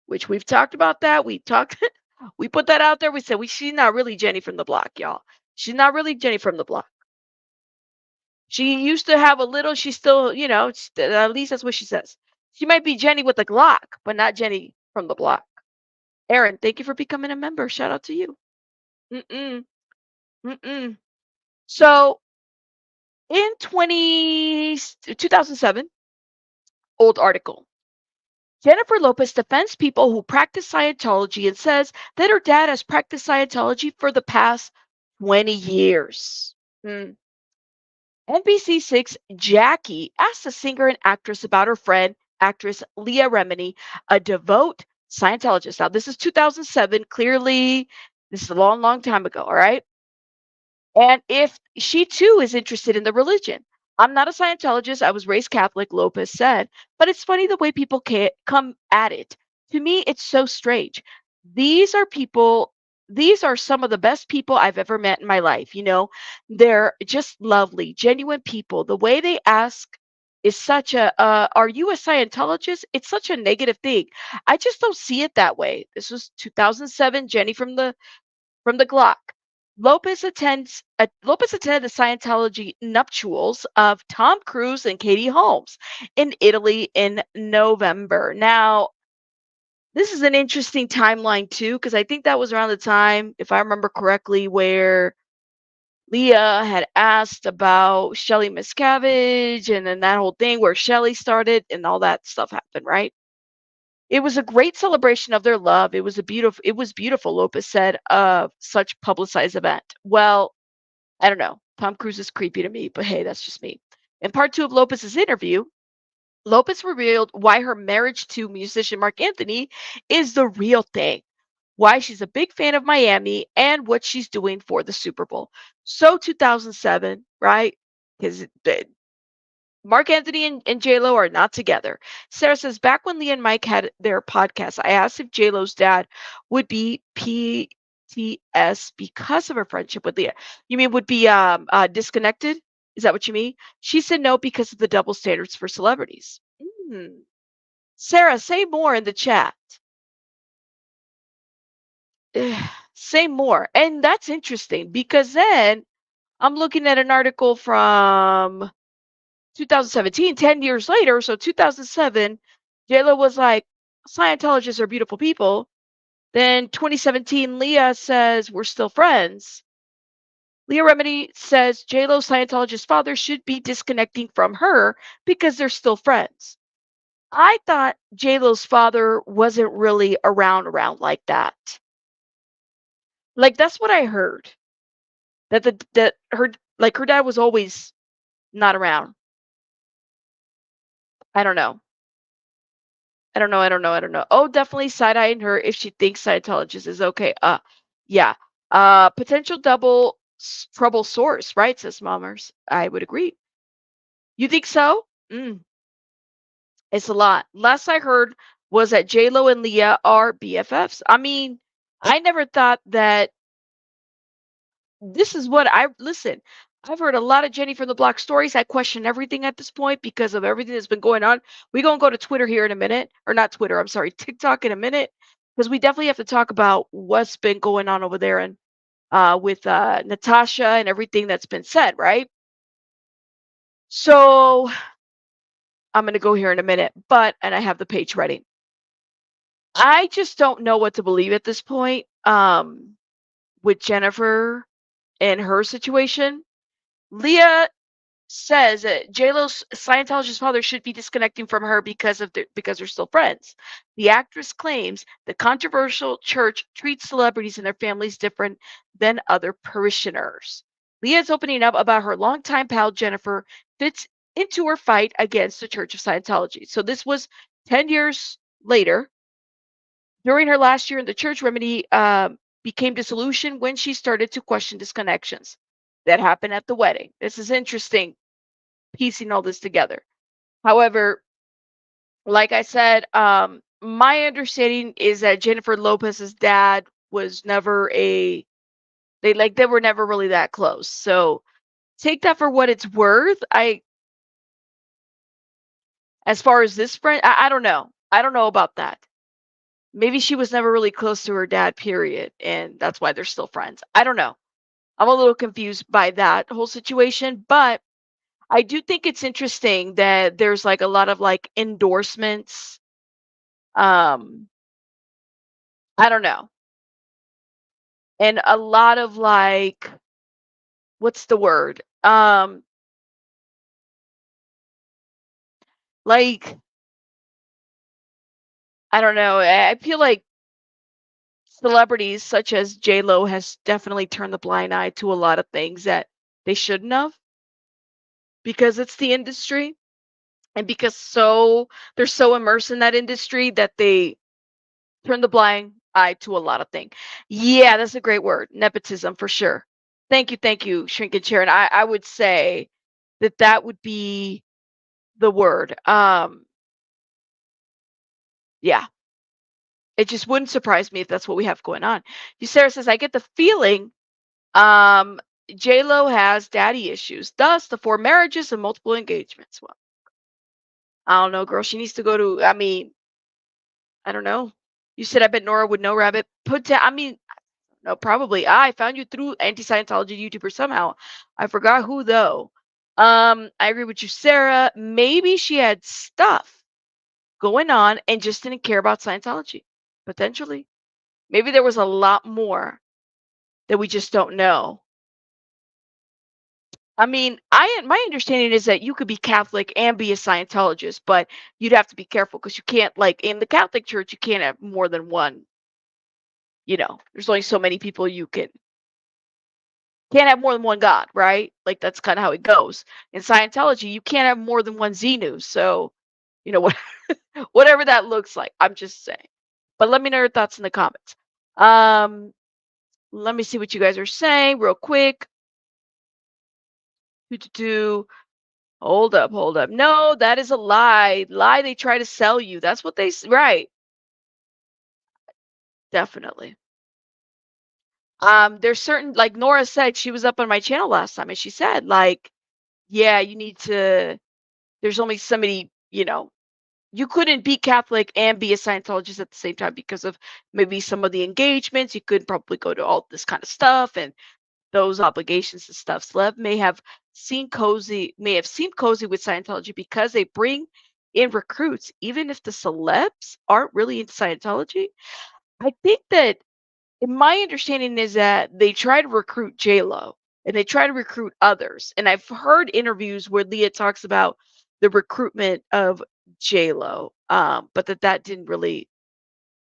which we've talked about that. We put that out there. We said she's not really Jenny from the block, y'all. She's not really Jenny from the block. She used to have a little, she's still, at least that's what she says. She might be Jenny with a Glock, but not Jenny from the block. Aaron, thank you for becoming a member. Shout out to you. So in 2007, old article, Jennifer Lopez defends people who practice Scientology and says that her dad has practiced Scientology for the past 20 years. NBC6 Jackie asked the singer and actress about her friend, actress Leah Remini, a devout Scientologist. Now, this is 2007. Clearly, this is a long, long time ago, all right? And if she too is interested in the religion. I'm not a Scientologist. I was raised Catholic, Lopez said, but it's funny the way people come at it. To me, it's so strange. These are people, these are some of the best people I've ever met in my life. They're just lovely, genuine people. The way they ask is such a, are you a Scientologist? It's such a negative thing. I just don't see it that way. This was 2007, Jenny from the Glock. Lopez attended the Scientology nuptials of Tom Cruise and Katie Holmes in Italy in November. Now, this is an interesting timeline too, because I think that was around the time, if I remember correctly, where Leah had asked about Shelly Miscavige, and then that whole thing where Shelly started and all that stuff happened, right? It was a great celebration of their love. It was beautiful, Lopez said, of such publicized event. Well, I don't know. Tom Cruise is creepy to me, but hey, that's just me. In part 2 of Lopez's interview, Lopez revealed why her marriage to musician Mark Anthony is the real thing, why she's a big fan of Miami, and what she's doing for the Super Bowl. So 2007, right? Because Mark Anthony and JLo are not together. Sarah says, back when Leah and Mike had their podcast, I asked if JLo's dad would be PTS because of her friendship with Leah. You mean would be disconnected? Is that what you mean? She said no, because of the double standards for celebrities. Sarah, say more in the chat. Say more. And that's interesting, because then I'm looking at an article from 2017, 10 years later. So 2007, JLo was like, Scientologists are beautiful people. Then 2017, Leah says, we're still friends. Leah Remini says JLo Scientologist father should be disconnecting from her because they're still friends. I thought JLo's father wasn't really around like that. Like, that's what I heard. That her dad was always not around. I don't know. Oh, definitely side-eyeing her if she thinks Scientologist is okay. Yeah. Potential double trouble source, right, says Mommers. I would agree. You think so? It's a lot. Last I heard, was that JLO and Leah are BFFs. I mean, I never thought that this is what listen. I've heard a lot of Jenny from the Block stories. I question everything at this point because of everything that's been going on. We're going to go to Twitter here in a minute, or not Twitter, I'm sorry, TikTok in a minute, because we definitely have to talk about what's been going on over there and with Natasha and everything that's been said, right? So I'm going to go here in a minute, and I have the page ready. I just don't know what to believe at this point with Jennifer and her situation. Leah says that JLo's Scientologist father should be disconnecting from her because they're still friends. The actress claims the controversial church treats celebrities and their families different than other parishioners. Leah is opening up about her longtime pal Jennifer fits into her fight against the Church of Scientology. So this was 10 years later. During her last year in the church, Remini became disillusioned when she started to question disconnections that happened at the wedding. This is interesting, piecing all this together. However, like I said, my understanding is that Jennifer Lopez's dad was never they were never really that close. So take that for what it's worth. As far as this friend, I don't know. I don't know about that. Maybe she was never really close to her dad, period. And that's why they're still friends. I don't know. I'm a little confused by that whole situation, but I do think it's interesting that there's like a lot of like endorsements. I don't know. And a lot of like, what's the word? Like, I don't know. I feel like celebrities such as JLo has definitely turned the blind eye to a lot of things that they shouldn't have because it's the industry and because they're so immersed in that industry that they turn the blind eye to a lot of things. Yeah, that's a great word. Nepotism for sure. Thank you, Shrink and Sharon. I would say that would be the word. Yeah. It just wouldn't surprise me if that's what we have going on. Sarah says, I get the feeling JLo has daddy issues, thus the 4 marriages and multiple engagements. Well, I don't know, girl. She needs to go to, I mean, I don't know. You said I bet Nora would know, Rabbit. No, probably. I found you through anti-Scientology YouTuber somehow. I forgot who though. I agree with you, Sarah. Maybe she had stuff going on and just didn't care about Scientology. Potentially. Maybe there was a lot more that we just don't know. I mean, my understanding is that you could be Catholic and be a Scientologist, but you'd have to be careful because you can't, like in the Catholic Church, you can't have more than one. There's only so many people you can't have more than one God, right? Like that's kind of how it goes. In Scientology, you can't have more than one Xenu. So, what, whatever that looks like. I'm just saying. But let me know your thoughts in the comments. Let me see what you guys are saying real quick. Hold up. No, that is a lie. Lie, they try to sell you. That's what right. Definitely. There's certain, like Nora said, she was up on my channel last time and she said, like, yeah, there's only so many, you couldn't be Catholic and be a Scientologist at the same time because of maybe some of the engagements. You could probably go to all this kind of stuff and those obligations and stuff. Celeb may have seemed cozy with Scientology because they bring in recruits, even if the celebs aren't really into Scientology. I think that my understanding is that they try to recruit JLo and they try to recruit others. And I've heard interviews where Leah talks about the recruitment of JLo, but that didn't really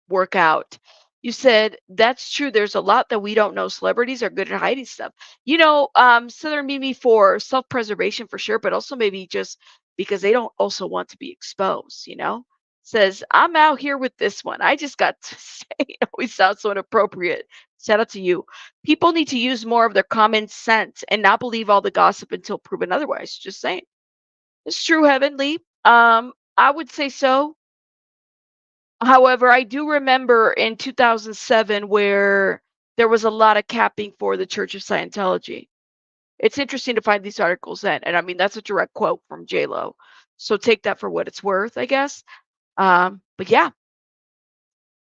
work out. You said that's true. There's a lot that we don't know. Celebrities are good at hiding stuff. Southern Mimi for self-preservation for sure, but also maybe just because they don't also want to be exposed, Says, I'm out here with this one. I just got to say, it always sounds so inappropriate. Shout out to you. People need to use more of their common sense and not believe all the gossip until proven otherwise. Just saying. It's true, Heavenly. I would say so. However, I do remember in 2007 where there was a lot of capping for the Church of Scientology. It's interesting to find these articles then, and I mean that's a direct quote from JLO. So take that for what it's worth, I guess. But yeah.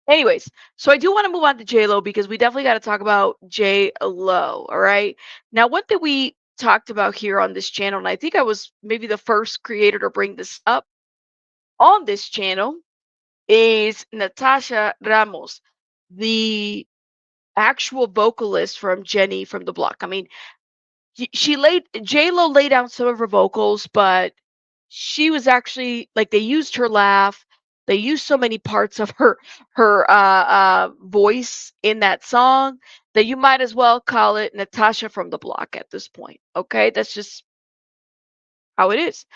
Anyways, so I do want to move on to JLO because we definitely got to talk about JLO. All right. Now, one thing we talked about here on this channel, and I think I was maybe the first creator to bring this up on this channel, is Natasha Ramos, the actual vocalist from Jenny from the Block. I mean, JLo laid down some of her vocals, but she was actually like they used her laugh. They used so many parts of her voice in that song that you might as well call it Natasha from the Block at this point. Okay, that's just how it is.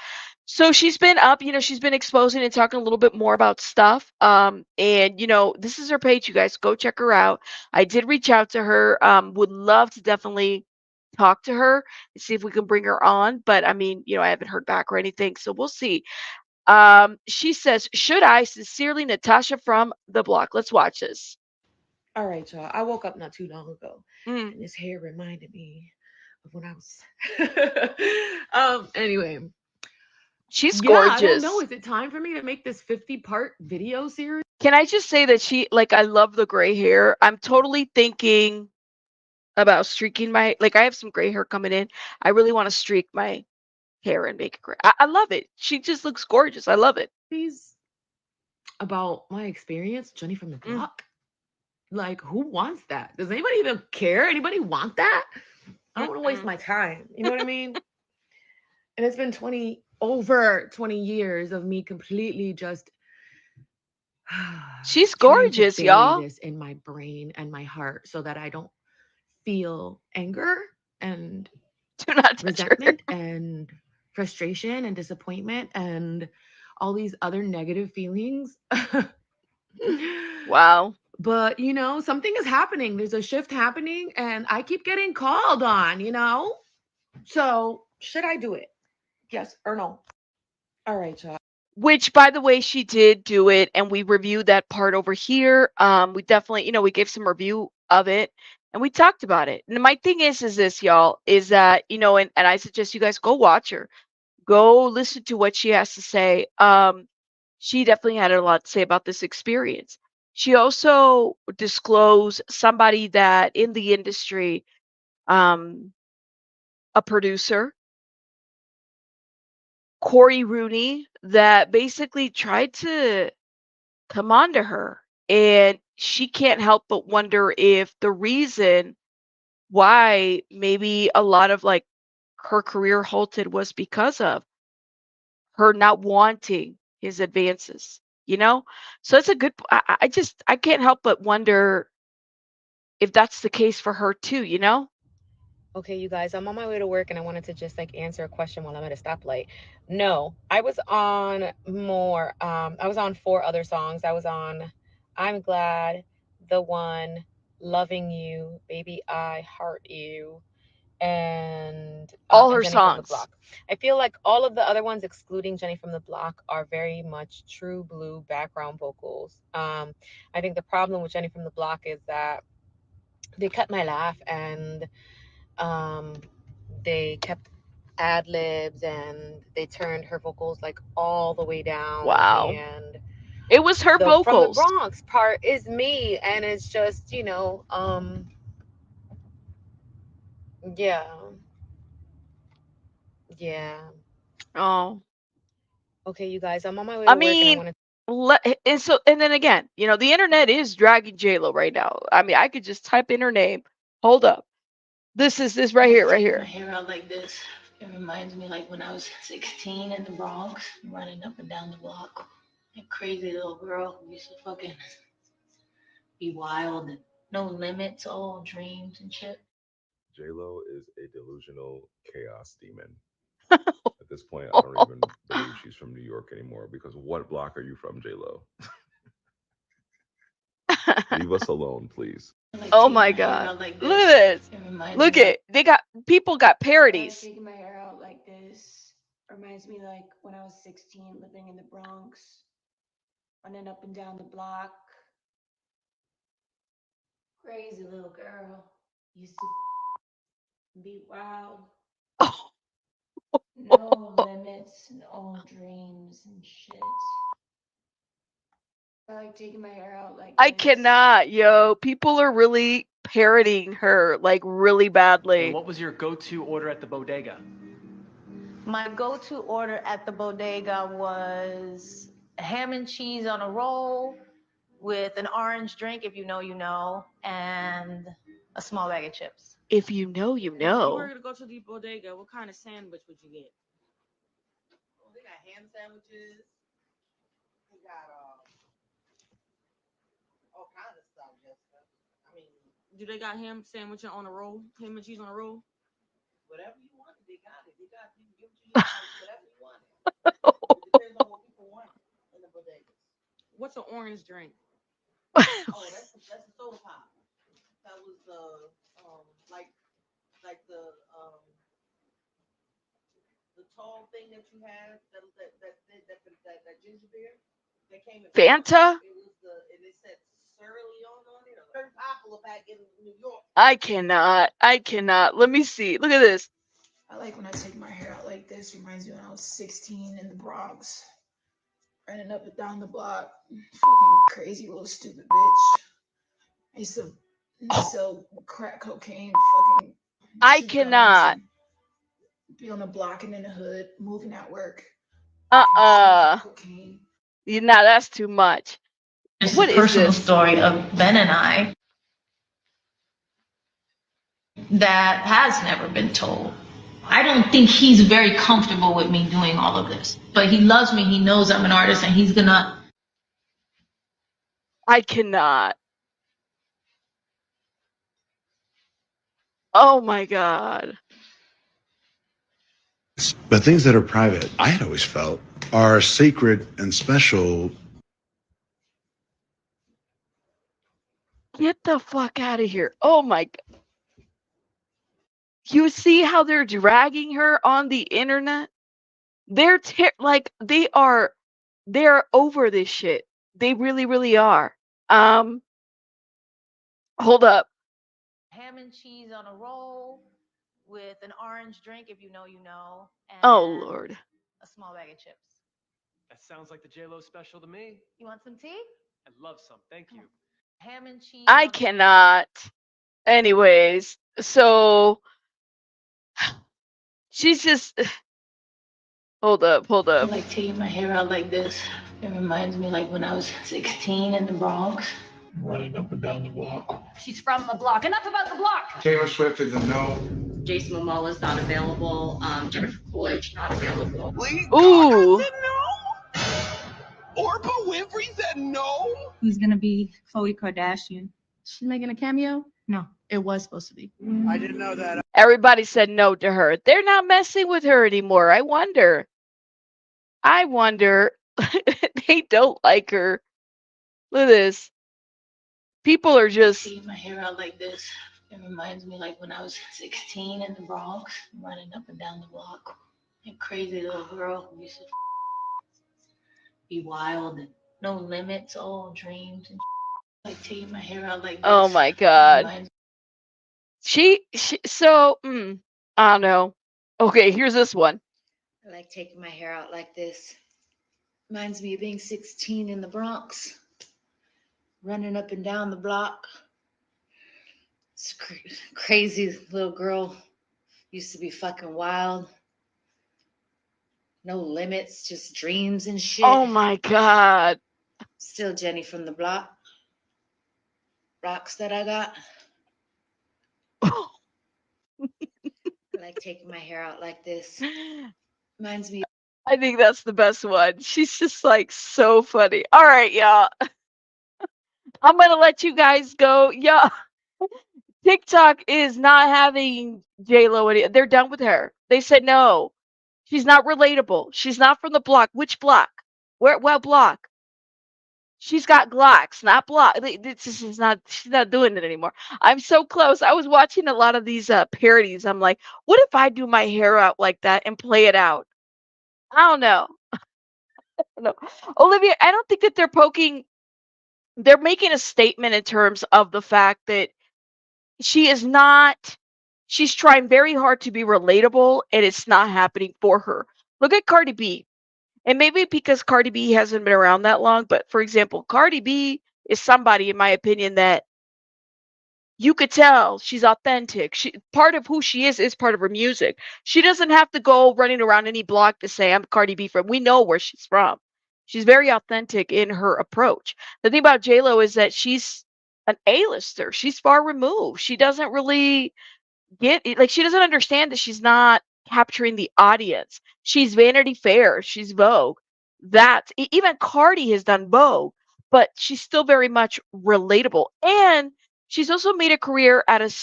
So she's been up, she's been exposing and talking a little bit more about stuff. And this is her page, you guys. Go check her out. I did reach out to her. Would love to definitely talk to her and see if we can bring her on. But I mean, I haven't heard back or anything, so we'll see. She says, "Should I sincerely, Natasha from the Block?" Let's watch this. All right, y'all. I woke up not too long ago, Mm. and this hair reminded me of when I was. Anyway, She's yeah, I don't gorgeous. know. Is it time for me to make this 50-part video series? Can I just say that I love the gray hair. I'm totally thinking about streaking my, I have some gray hair coming in. I really want to streak my hair and make it gray. I love it. She just looks gorgeous. I love it. These about my experience, Jenny from the Block. Like, who wants that? Does anybody even care? Anybody want that? I don't want to waste my time. You know what I mean? And it's been over 20 years of me completely just She's trying to gorgeous, bury y'all. this in my brain and my heart so that I don't feel anger and Do not touch resentment and frustration and disappointment and all these other negative feelings. Wow. But something is happening. There's a shift happening and I keep getting called on, so should I do it? Yes or no? All right, y'all. Which, by the way, she did do it, and we reviewed that part over here. We definitely, we gave some review of it, and we talked about it. And my thing is this, y'all, is that, and I suggest you guys go watch her. Go listen to what she has to say. She definitely had a lot to say about this experience. She also disclosed somebody that in the industry, a producer, Corey Rooney, that basically tried to come on to her. And she can't help but wonder if the reason why maybe a lot of her career halted was because of her not wanting his advances, So it's a good, I can't help but wonder if that's the case for her too. Okay, you guys, I'm on my way to work and I wanted to just answer a question while I'm at a stoplight. No, I was on more. I was on 4 other songs. I was on I'm Glad, The One, Loving You, Baby I Heart You, and All her Jenny from the songs. Block. I feel like all of the other ones, excluding Jenny from the Block, are very much true blue background vocals. I think the problem with Jenny from the Block is that they cut my laugh and they kept ad libs and they turned her vocals all the way down. Wow. And it was her the vocals. From the Bronx part is me, and it's just yeah. Oh. Okay, you guys, I'm on my way to work and I want to. And then again, the internet is dragging JLo right now. I mean, I could just type in her name. Hold up. This right here, right here. My hair out like this. It reminds me when I was 16 in the Bronx, running up and down the block. A crazy little girl who used to fucking be wild and no limits, all dreams and shit. JLo is a delusional chaos demon. At this point, I don't even believe she's from New York anymore because what block are you from, JLo? Leave us alone, please. Oh my God. Look at this. Look at people got parodies. Taking my hair out like this reminds me when I was 16 living in the Bronx. running up and down the block. Crazy little girl. Used to be wild. Oh. No limits, no dreams and shit. I like taking my hair out like I this. cannot, yo. People are really parroting her like really badly. What was your go-to order at the bodega? My go-to order at the bodega was ham and cheese on a roll with an orange drink, if you know, you know, and a small bag of chips. If you know, you If you know. were to go to the bodega, what kind of sandwich would you get? Oh, they got ham sandwiches. They got all kinds of stuff, Jessica. I mean, Do they got ham sandwich on a roll? Ham and cheese on a roll? whatever you want, they got it. They got you can give it to you whatever you want. It depends on what people want in the bodegas. What's an orange drink? Oh, that's a soda pop. That was the like the tall thing that you had that ginger beer that came in Fanta? It was and it said Surly on it, or very popular back in New York. I cannot. I cannot. Let me see. Look at this. I like when I take my hair out like this. Reminds me when I was 16 in the Bronx, running up and down the block. Fucking crazy little stupid bitch. I used to sell crack cocaine. Fucking. I shoot guns cannot. and be on the block and in the hood, moving at work. Cocaine. Now that's too much. It's What the is personal this? story of Ben and I that has never been told. I don't think he's very comfortable with me doing all of this, but he loves me. He knows I'm an artist, and he's gonna. I cannot. Oh my God. But things that are private, I had always felt, are sacred and special. Get the fuck out of here. Oh my God. You see how they're dragging her on the internet? They're they're over this shit. They really, really are. Hold up. Ham and cheese on a roll with an orange drink, if you know, you know. And Oh Lord. a small bag of chips. That sounds like the JLO special to me. You want some tea? I'd love some. Thank you. Ham and cheese. I cannot. Anyways, so she's just hold up. I like taking my hair out like this. It reminds me like when I was 16 in the Bronx. Running up and down the block. She's from the block. Enough about the block. Taylor Swift is a no. Jason Momoa is not available. Jennifer Lopez not available. Ooh. Oprah Winfrey said no. Who's gonna be Khloe Kardashian? She's making a cameo? No, it was supposed to be. I didn't know that. Everybody said no to her. They're not messing with her anymore. I wonder. They don't like her. Look at this. People are just Taking my hair out like this. It reminds me like when I was 16 in the Bronx, running up and down the block. A crazy little girl who used to be wild and no limits, all dreams and like taking my hair out like this. oh my God. She so I don't know. Okay, here's this one. I like taking my hair out like this. Reminds me of being 16 in the Bronx, running up and down the block. It's crazy little girl. Used to be fucking wild. No limits, just dreams and shit. Oh my God. Still Jenny from the block. Rocks that I got. I like taking my hair out like this. Reminds me. I think that's the best one. She's just like so funny. All right, y'all. I'm gonna let you guys go. Yeah. TikTok is not having JLo. They're done with her. They said no. She's not relatable. She's not from the block. Which block? What block? She's got Glocks, not block. She's not doing it anymore. I'm so close. I was watching a lot of these parodies. I'm like, what if I do my hair out like that and play it out? I don't know. No, Olivia, I don't think that they're poking. They're making a statement in terms of the fact that she is not. She's trying very hard to be relatable, and it's not happening for her. Look at Cardi B. And maybe because Cardi B hasn't been around that long, but for example, Cardi B is somebody, in my opinion, that you could tell she's authentic. She part of who she is part of her music. She doesn't have to go running around any block to say I'm Cardi B from. We know where she's from. She's very authentic in her approach. The thing about JLo is that she's an A-lister. She's far removed. She doesn't really get it, like she doesn't understand that she's not capturing the audience. She's Vanity Fair, she's Vogue. Even Cardi has done Vogue, but she's still very much relatable. And she's also made a career out of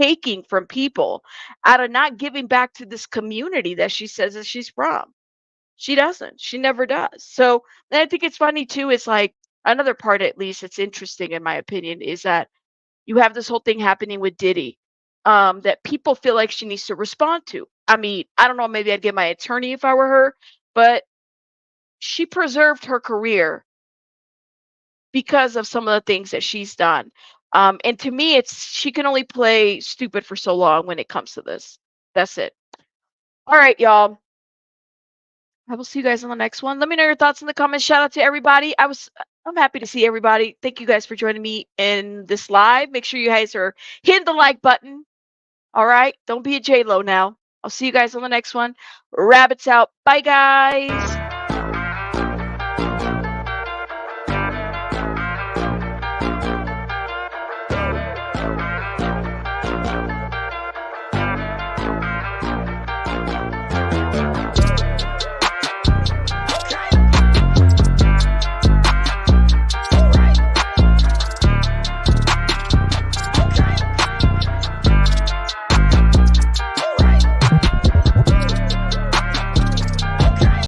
taking from people, out of not giving back to this community that she says that she's from. She doesn't. She never does. So, and I think it's funny too. It's like another part, at least, it's interesting in my opinion, is that you have this whole thing happening with Diddy, that people feel like she needs to respond to. I mean, I don't know, maybe I'd get my attorney if I were her, but she preserved her career because of some of the things that she's done. And to me, it's she can only play stupid for so long when it comes to this. That's it. All right, y'all. I will see you guys on the next one. Let me know your thoughts in the comments. Shout out to everybody. I'm happy to see everybody. Thank you guys for joining me in this live. Make sure you guys are hitting the like button. All right. Don't be a JLo now. I'll see you guys on the next one. Rabbits out. Bye, guys.